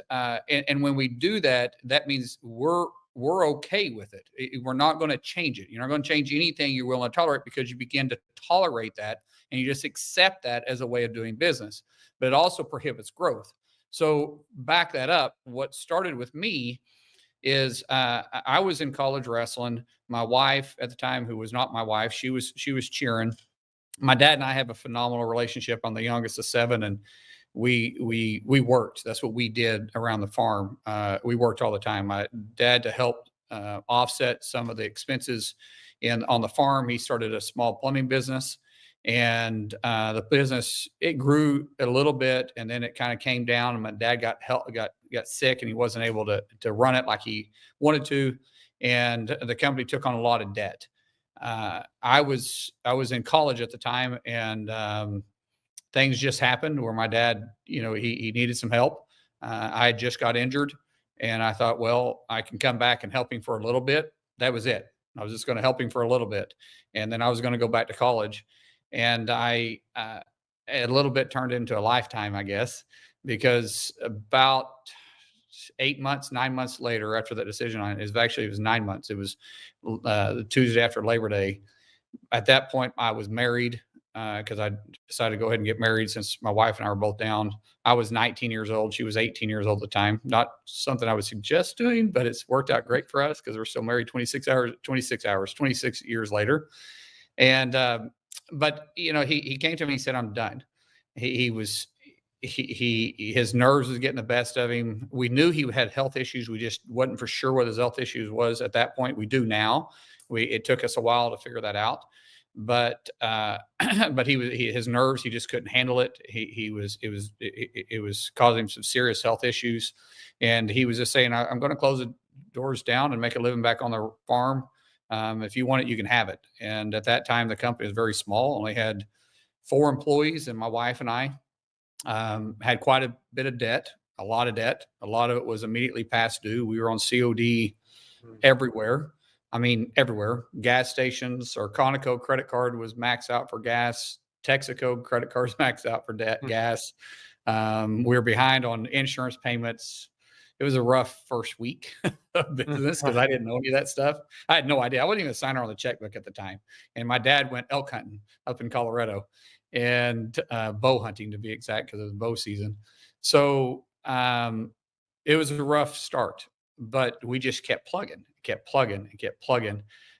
when we do that, that means we're okay with it. We're not going to change it. You're not going to change anything you're willing to tolerate, because you begin to tolerate that and you just accept that as a way of doing business. But it also prohibits growth. So back that up. What started with me is I was in college wrestling. My wife at the time, who was not my wife, she was cheering. My dad and I have a phenomenal relationship. I'm the youngest of seven, and we worked. That's what we did around the farm. We worked all the time. My dad, to help offset some of the expenses on the farm, he started a small plumbing business, and the business, it grew a little bit, and then it kind of came down. And my dad got sick, and he wasn't able to run it like he wanted to, and the company took on a lot of debt. I was in college at the time, and things just happened where my dad, he needed some help. I had just got injured, and I thought, well, I can come back and help him for a little bit. That was it. I was just going to help him for a little bit, and then I was going to go back to college. And a little bit turned into a lifetime, I guess, because about 8 months, 9 months later, after that decision, it was 9 months. It was the Tuesday after Labor Day. At that point, I was married, because I decided to go ahead and get married, since my wife and I were both down. I was 19 years old. She was 18 years old at the time. Not something I would suggest doing, but it's worked out great for us, because we're still married 26 years later. And, but he came to me and said, I'm done. His nerves was getting the best of him. We knew he had health issues. We just wasn't for sure what his health issues was at that point. We do now. It took us a while to figure that out, but his nerves, he just couldn't handle it. It was causing him some serious health issues, and he was just saying, I'm going to close the doors down and make a living back on the farm. If you want it, you can have it. And at that time, the company was very small, only had 4 employees, and my wife and I had quite a bit of debt, a lot of debt. A lot of it was immediately past due. We were on COD everywhere. I mean, everywhere. Gas stations, or Conoco credit card was maxed out for gas. Texaco credit cards maxed out for gas. We were behind on insurance payments. It was a rough first week of business, because I didn't know any of that stuff. I had no idea. I wasn't even a signer on the checkbook at the time. And my dad went elk hunting up in Colorado, and bow hunting, to be exact, because it was bow season. So it was a rough start, but we just kept plugging.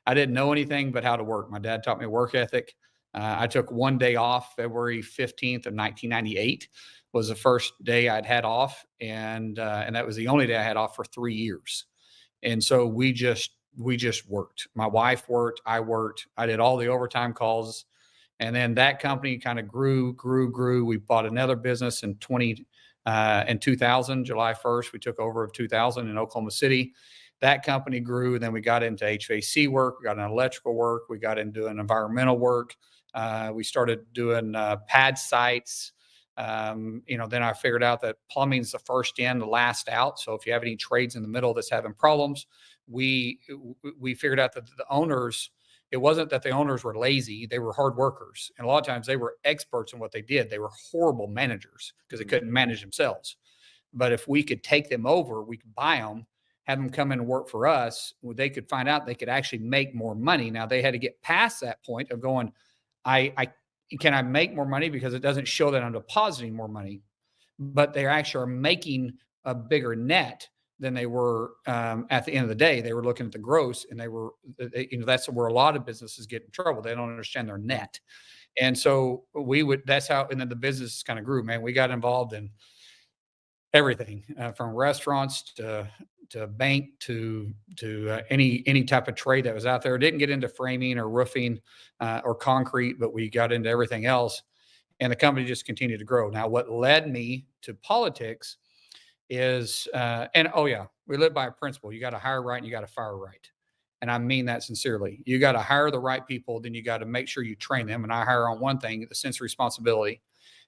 I didn't know anything but how to work. My dad taught me work ethic. I took one day off. February 15th of 1998 was the first day I'd had off, and that was the only day I had off for 3 years. And so we just worked. My wife worked. I worked. I did all the overtime calls. And then that company kind of grew. We bought another business in 2000, July 1st. We took over of 2000 in Oklahoma City. That company grew. Then we got into HVAC work. We got into electrical work. We got into environmental work. We started doing pad sites. Then I figured out that plumbing's the first in, the last out. So if you have any trades in the middle that's having problems, we figured out that the owners, it wasn't that the owners were lazy. They were hard workers. And a lot of times they were experts in what they did. They were horrible managers because they couldn't manage themselves. But if we could take them over, we could buy them, have them come in and work for us, they could find out they could actually make more money. Now they had to get past that point of going, I can I make more money because it doesn't show that I'm depositing more money, but they actually are making a bigger net than they were at the end of the day. They were looking at the gross, and that's where a lot of businesses get in trouble. They don't understand their net. And so that's how, and then the business kind of grew, man. We got involved in everything from restaurants to bank to any type of trade that was out there. Didn't get into framing or roofing or concrete, but we got into everything else. And the company just continued to grow. Now, what led me to politics is, we live by a principle. You got to hire right and you got to fire right. And I mean that sincerely. You got to hire the right people, then you got to make sure you train them. And I hire on one thing, the sense of responsibility.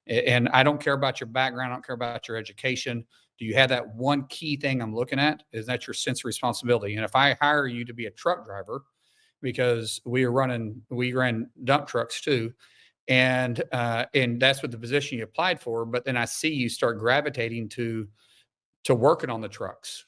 And I don't care about your background. I don't care about your education. Do you have that one key thing I'm looking at? Is that your sense of responsibility? And if I hire you to be a truck driver, because we ran dump trucks too, and that's what the position you applied for. But then I see you start gravitating to working on the trucks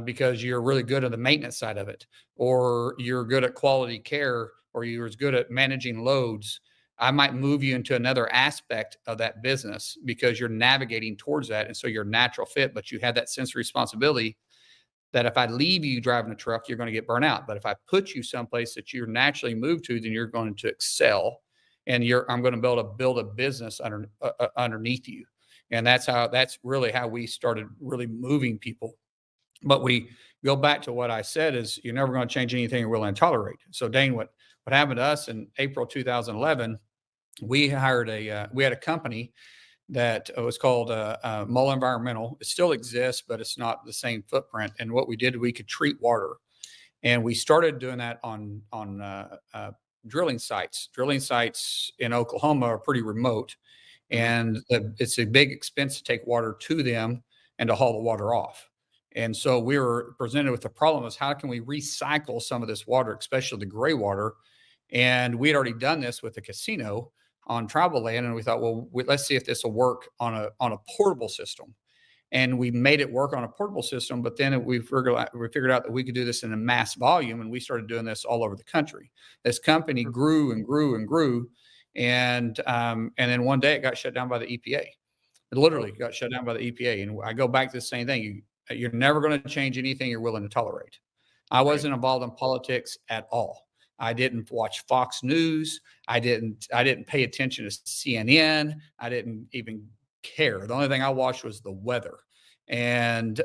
because you're really good at the maintenance side of it, or you're good at quality care, or you're as good at managing loads. I might move you into another aspect of that business because you're navigating towards that. And so you're a natural fit, but you have that sense of responsibility that if I leave you driving a truck, you're going to get burnt out. But if I put you someplace that you're naturally moved to, then you're going to excel. And I'm going to build a business underneath you. And that's really how we started really moving people. But we go back to what I said is you're never going to change anything you're willing to tolerate. So Dane, what happened to us in April 2011, we had a company that was called Mull Environmental. It still exists, but it's not the same footprint. And what we did, we could treat water. And we started doing that on drilling sites. Drilling sites in Oklahoma are pretty remote. And it's a big expense to take water to them and to haul the water off. And so we were presented with the problem is how can we recycle some of this water, especially the gray water? And we had already done this with a casino on tribal land. And we thought, well, let's see if this will work on a portable system. And we made it work on a portable system, but then we figured out that we could do this in a mass volume. And we started doing this all over the country. This company grew and grew and grew. And then one day it got shut down by the EPA. It literally got shut down by the EPA. And I go back to the same thing. You're never going to change anything you're willing to tolerate. I wasn't involved in politics at all. I didn't watch Fox News. I didn't pay attention to CNN. I didn't even care. The only thing I watched was the weather. And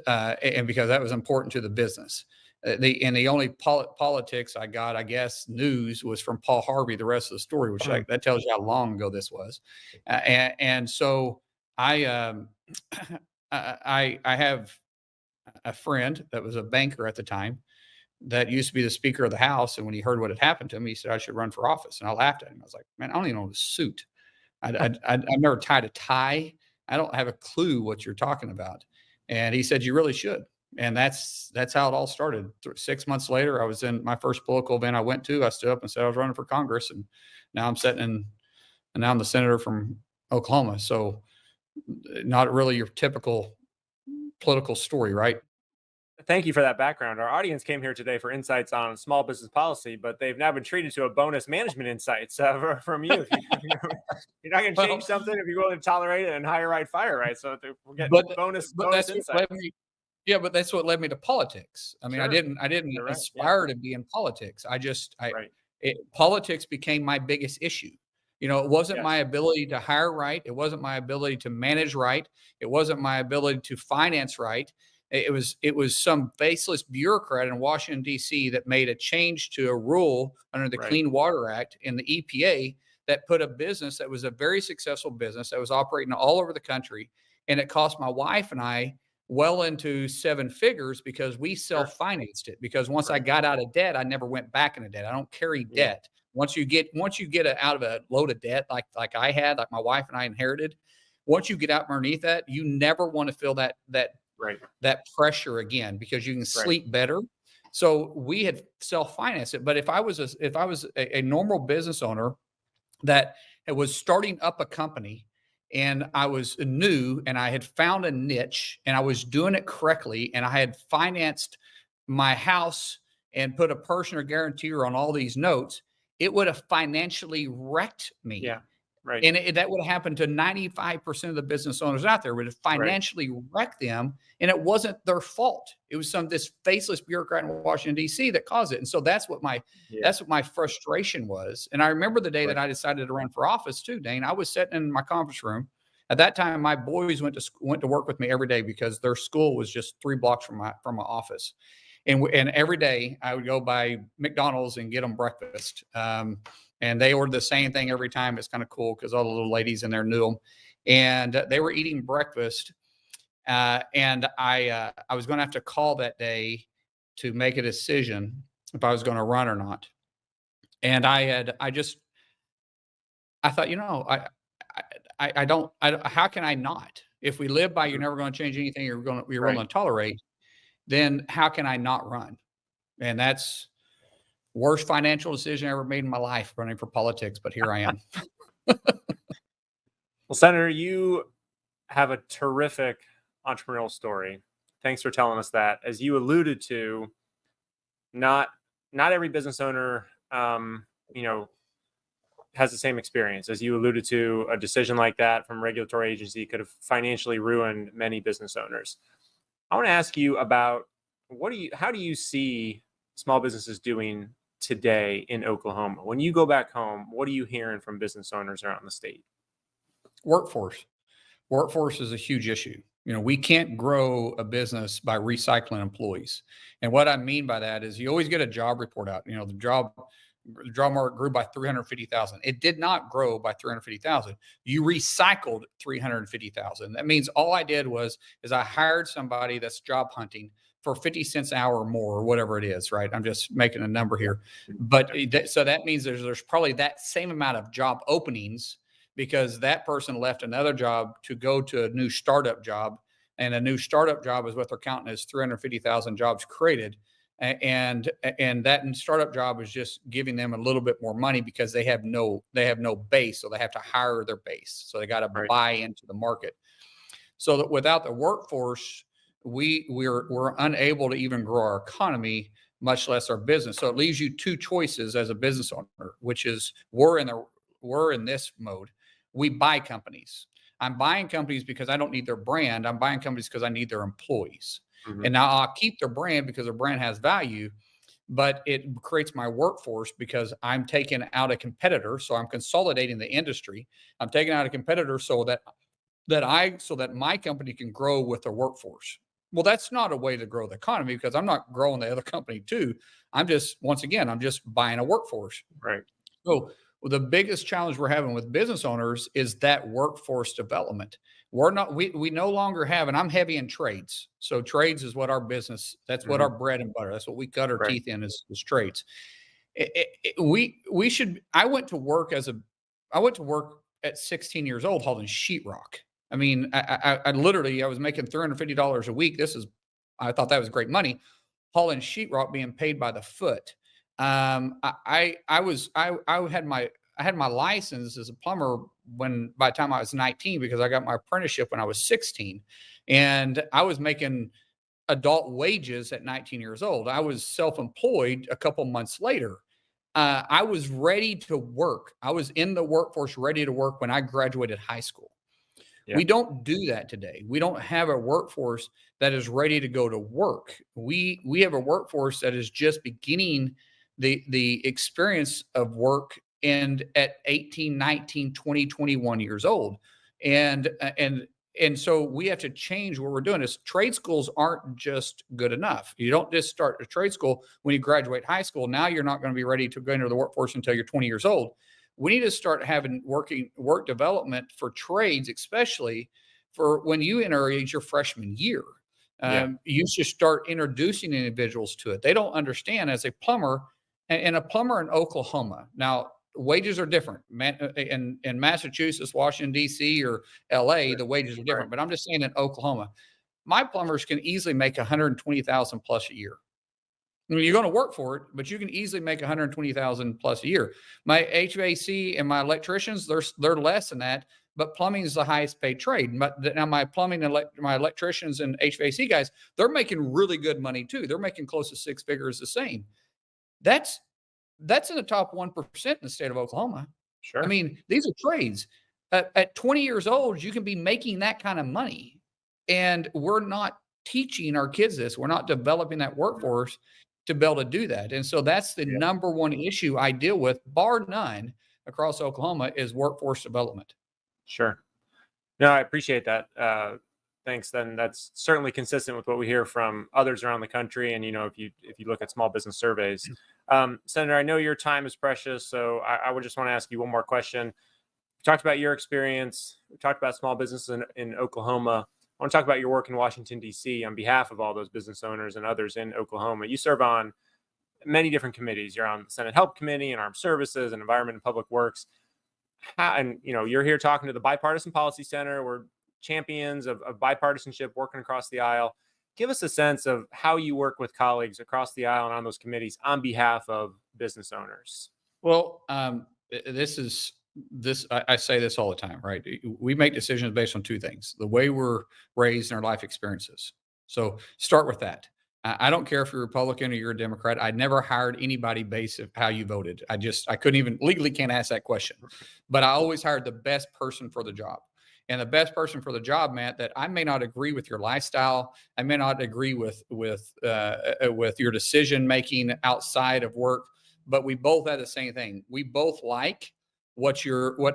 because that was important to the business. The only politics I got, I guess, news was from Paul Harvey. The rest of the story, which that tells you how long ago this was. And so I have a friend that was a banker at the time that used to be the Speaker of the House. And when he heard what had happened to him, he said, I should run for office. And I laughed at him. I was like, man, I don't even know the suit. I've never tied a tie. I don't have a clue what you're talking about. And he said, you really should. And that's how it all started. 6 months later, I was in my first political event I went to. I stood up and said I was running for Congress. And now and now I'm the senator from Oklahoma. So not really your typical political story, right? Thank you for that background. Our audience came here today for insights on small business policy, but they've now been treated to a bonus management insights from you. You're not going to change something if you're willing to tolerate it and hire right, fire right. So we're getting bonus insights. But that's what led me to politics. I mean, sure. I didn't aspire to be in politics. Politics became my biggest issue. It wasn't my ability to hire right. It wasn't my ability to manage right. It wasn't my ability to finance right. It was some faceless bureaucrat in Washington, D.C. that made a change to a rule under the Clean Water Act in the EPA that put a business that was a very successful business that was operating all over the country. And it cost my wife and I well into 7 figures because we self-financed it. Because once I got out of debt, I never went back into debt. I don't carry debt. Once you get out of a load of debt like I had, like my wife and I inherited, once you get out underneath that, you never want to feel that pressure again because you can sleep better. So we had self-financed it. But if I was a normal business owner that was starting up a company and I was new and I had found a niche and I was doing it correctly and I had financed my house and put a personal guarantor on all these notes, it would have financially wrecked me. Yeah. Right. And that would have happened to 95% of the business owners out there. Would have Right. financially wrecked them, and it wasn't their fault. It was this faceless bureaucrat in Washington D.C. that caused it. And so that's what my frustration was. And I remember the day that I decided to run for office too, Dane. I was sitting in my conference room. At that time, my boys went to work with me every day because their school was just 3 blocks from my office. And every day I would go by McDonald's and get them breakfast. And they ordered the same thing every time. It's kind of cool because all the little ladies in there knew them. And they were eating breakfast. And I was going to have to call that day to make a decision if I was going to run or not. And I thought, how can I not? If we live by, you're never going to change anything you're willing to tolerate, then how can I not run? And that's worst financial decision I ever made in my life, running for politics, but here I am. Well, Senator, you have a terrific entrepreneurial story. Thanks for telling us that. As you alluded to, not every business owner, has the same experience. As you alluded to, a decision like that from a regulatory agency could have financially ruined many business owners. I want to ask you about how do you see small businesses doing today in Oklahoma? When you go back home, what are you hearing from business owners around the state? Workforce is a huge issue. We can't grow a business by recycling employees. And what I mean by that is you always get a job report out. The job market grew by 350,000. It did not grow by 350,000. You recycled 350,000. That means all I did is I hired somebody that's job hunting for 50 cents an hour or more, or whatever it is, right? I'm just making a number here. But so that means there's probably that same amount of job openings because that person left another job to go to a new startup job. And a new startup job is what they're counting as 350,000 jobs created. And that startup job is just giving them a little bit more money because they have no base. So they have to hire their base. So they got to buy into the market. So that without the workforce, we're unable to even grow our economy, much less our business. So it leaves you 2 choices as a business owner, which is we're in this mode. We buy companies. I'm buying companies because I don't need their brand. I'm buying companies because I need their employees. Mm-hmm. And now I'll keep their brand because their brand has value, but it creates my workforce because I'm taking out a competitor. So I'm consolidating the industry. I'm taking out a competitor so that my company can grow with their workforce. Well, that's not a way to grow the economy because I'm not growing the other company too. I'm just buying a workforce. Right. So the biggest challenge we're having with business owners is that workforce development. We no longer have, and I'm heavy in trades. So trades is what our business, that's what our bread and butter. That's what we cut our teeth in is trades. I went to work at 16 years old hauling sheetrock. I mean, I literally was making $350 a week. I thought that was great money, hauling sheetrock, being paid by the foot. I had my license as a plumber by the time I was 19 because I got my apprenticeship when I was 16, and I was making adult wages at 19 years old. I was self-employed a couple months later. I was ready to work. I was in the workforce, ready to work when I graduated high school. Yeah. We don't do that today. We don't have a workforce that is ready to go to work. We have a workforce that is just beginning the experience of work and at 18, 19, 20, 21 years old. And so we have to change what we're doing. Is trade schools aren't just good enough. You don't just start a trade school when you graduate high school. Now you're not going to be ready to go into the workforce until you're 20 years old. We need to start having work development for trades, especially for when you enter your freshman year. You should start introducing individuals to it. They don't understand as a plumber and a plumber in Oklahoma. Now, wages are different. In Massachusetts, Washington, D.C., or L.A., the wages are different. But I'm just saying in Oklahoma, my plumbers can easily make $120,000 plus a year. I mean, you're going to work for it, but you can easily make 120,000 plus a year. My HVAC and my electricians, they're less than that, but plumbing is the highest paid trade. Now my plumbing and my electricians and HVAC guys, they're making really good money too. They're making close to six figures the same. That's in the top 1% in the state of Oklahoma. Sure. I mean, these are trades. At 20 years old, you can be making that kind of money. And we're not teaching our kids this. We're not developing that workforce to be able to do that. And so that's the number one issue I deal with, bar none, across Oklahoma, is workforce development. Sure. No, I appreciate that. Thanks. Then that's certainly consistent with what we hear from others around the country. And, if you look at small business surveys, Senator, I know your time is precious, so I would just want to ask you one more question. We talked about your experience. We talked about small businesses in Oklahoma. I want to talk about your work in Washington, D.C. on behalf of all those business owners and others in Oklahoma. You serve on many different committees. You're on the Senate Help Committee and Armed Services and Environment and Public Works. You're here talking to the Bipartisan Policy Center. We're champions of bipartisanship, working across the aisle. Give us a sense of how you work with colleagues across the aisle and on those committees on behalf of business owners. Well, I say this all the time, right? We make decisions based on two things: the way we're raised and our life experiences. So start with that. I don't care if you're a Republican or you're a Democrat. I never hired anybody based on how you voted. I couldn't even legally can't ask that question, but I always hired the best person for the job. And the best person for the job meant that I may not agree with your lifestyle. I may not agree with your decision making outside of work, but we both had the same thing. We both like what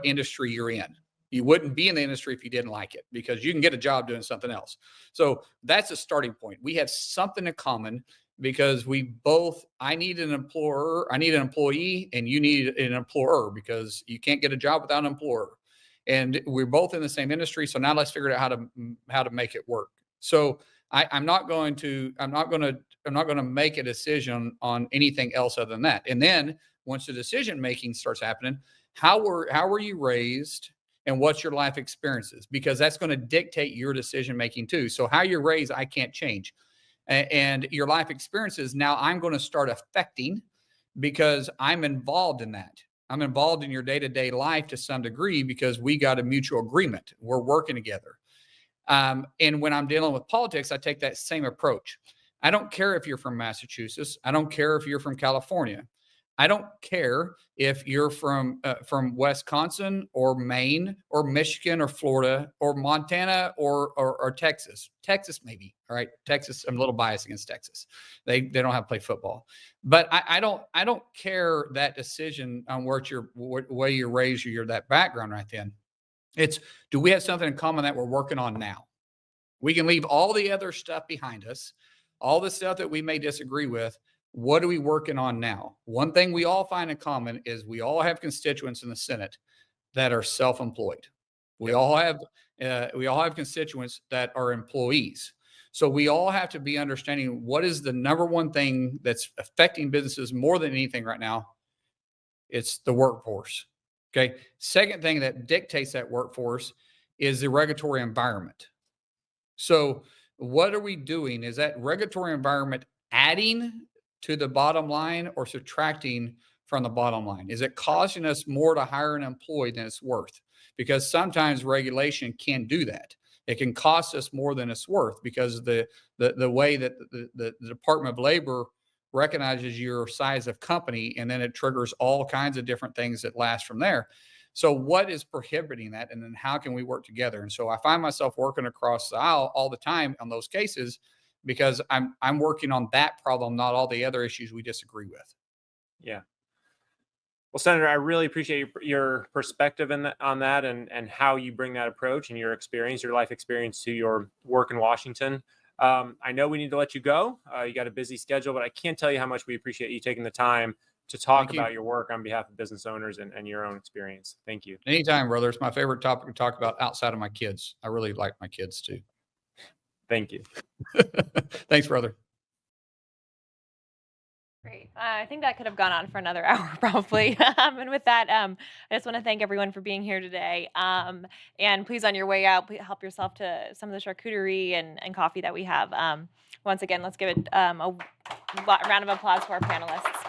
industry you're in. You wouldn't be in the industry if you didn't like it, because you can get a job doing something else. So that's a starting point. We have something in common, because I need an employer, I need an employee, and you need an employer, because you can't get a job without an employer. And we're both in the same industry. So now let's figure out how to make it work. So I'm not going to make a decision on anything else other than that. And then once the decision making starts happening, how were you raised and what's your life experiences? Because that's going to dictate your decision making too. So how you're raised, I can't change. And your life experiences, now I'm going to start affecting, because I'm involved in that. I'm involved in your day-to-day life to some degree, because we got a mutual agreement. We're working together. And when I'm dealing with politics, I take that same approach. I don't care if you're from Massachusetts. I don't care if you're from California. I don't care if you're from Wisconsin or Maine or Michigan or Florida or Montana or Texas. Texas, maybe. All right. Texas, I'm a little biased against Texas. They don't have to play football. But I don't care that decision on what way you're raised or that background right then. It's, do we have something in common that we're working on now? We can leave all the other stuff behind us, all the stuff that we may disagree with. What are we working on now? One thing we all find in common is we all have constituents in the Senate that are self-employed. We all have constituents that are employees. So we all have to be understanding what is the number one thing that's affecting businesses more than anything right now. It's the workforce. Okay. Second thing that dictates that workforce is the regulatory environment. So what are we doing? Is that regulatory environment adding to the bottom line or subtracting from the bottom line? Is it costing us more to hire an employee than it's worth? Because sometimes regulation can do that. It can cost us more than it's worth, because the way that the Department of Labor recognizes your size of company, and then it triggers all kinds of different things that last from there. So what is prohibiting that? And then how can we work together? And so I find myself working across the aisle all the time on those cases, because I'm working on that problem, not all the other issues we disagree with. Yeah. Well, Senator, I really appreciate your perspective on that, and how you bring that approach and your experience, your life experience, to your work in Washington. I know we need to let you go. You got a busy schedule, but I can't tell you how much we appreciate you taking the time to talk about your work on behalf of business owners and your own experience. Thank you. Anytime, brother. It's my favorite topic to talk about outside of my kids. I really like my kids too. Thank you. Thanks, brother. Great. I think that could have gone on for another hour, probably. And with that, I just want to thank everyone for being here today. And please, on your way out, help yourself to some of the charcuterie and coffee that we have. Once again, let's give it a round of applause for our panelists.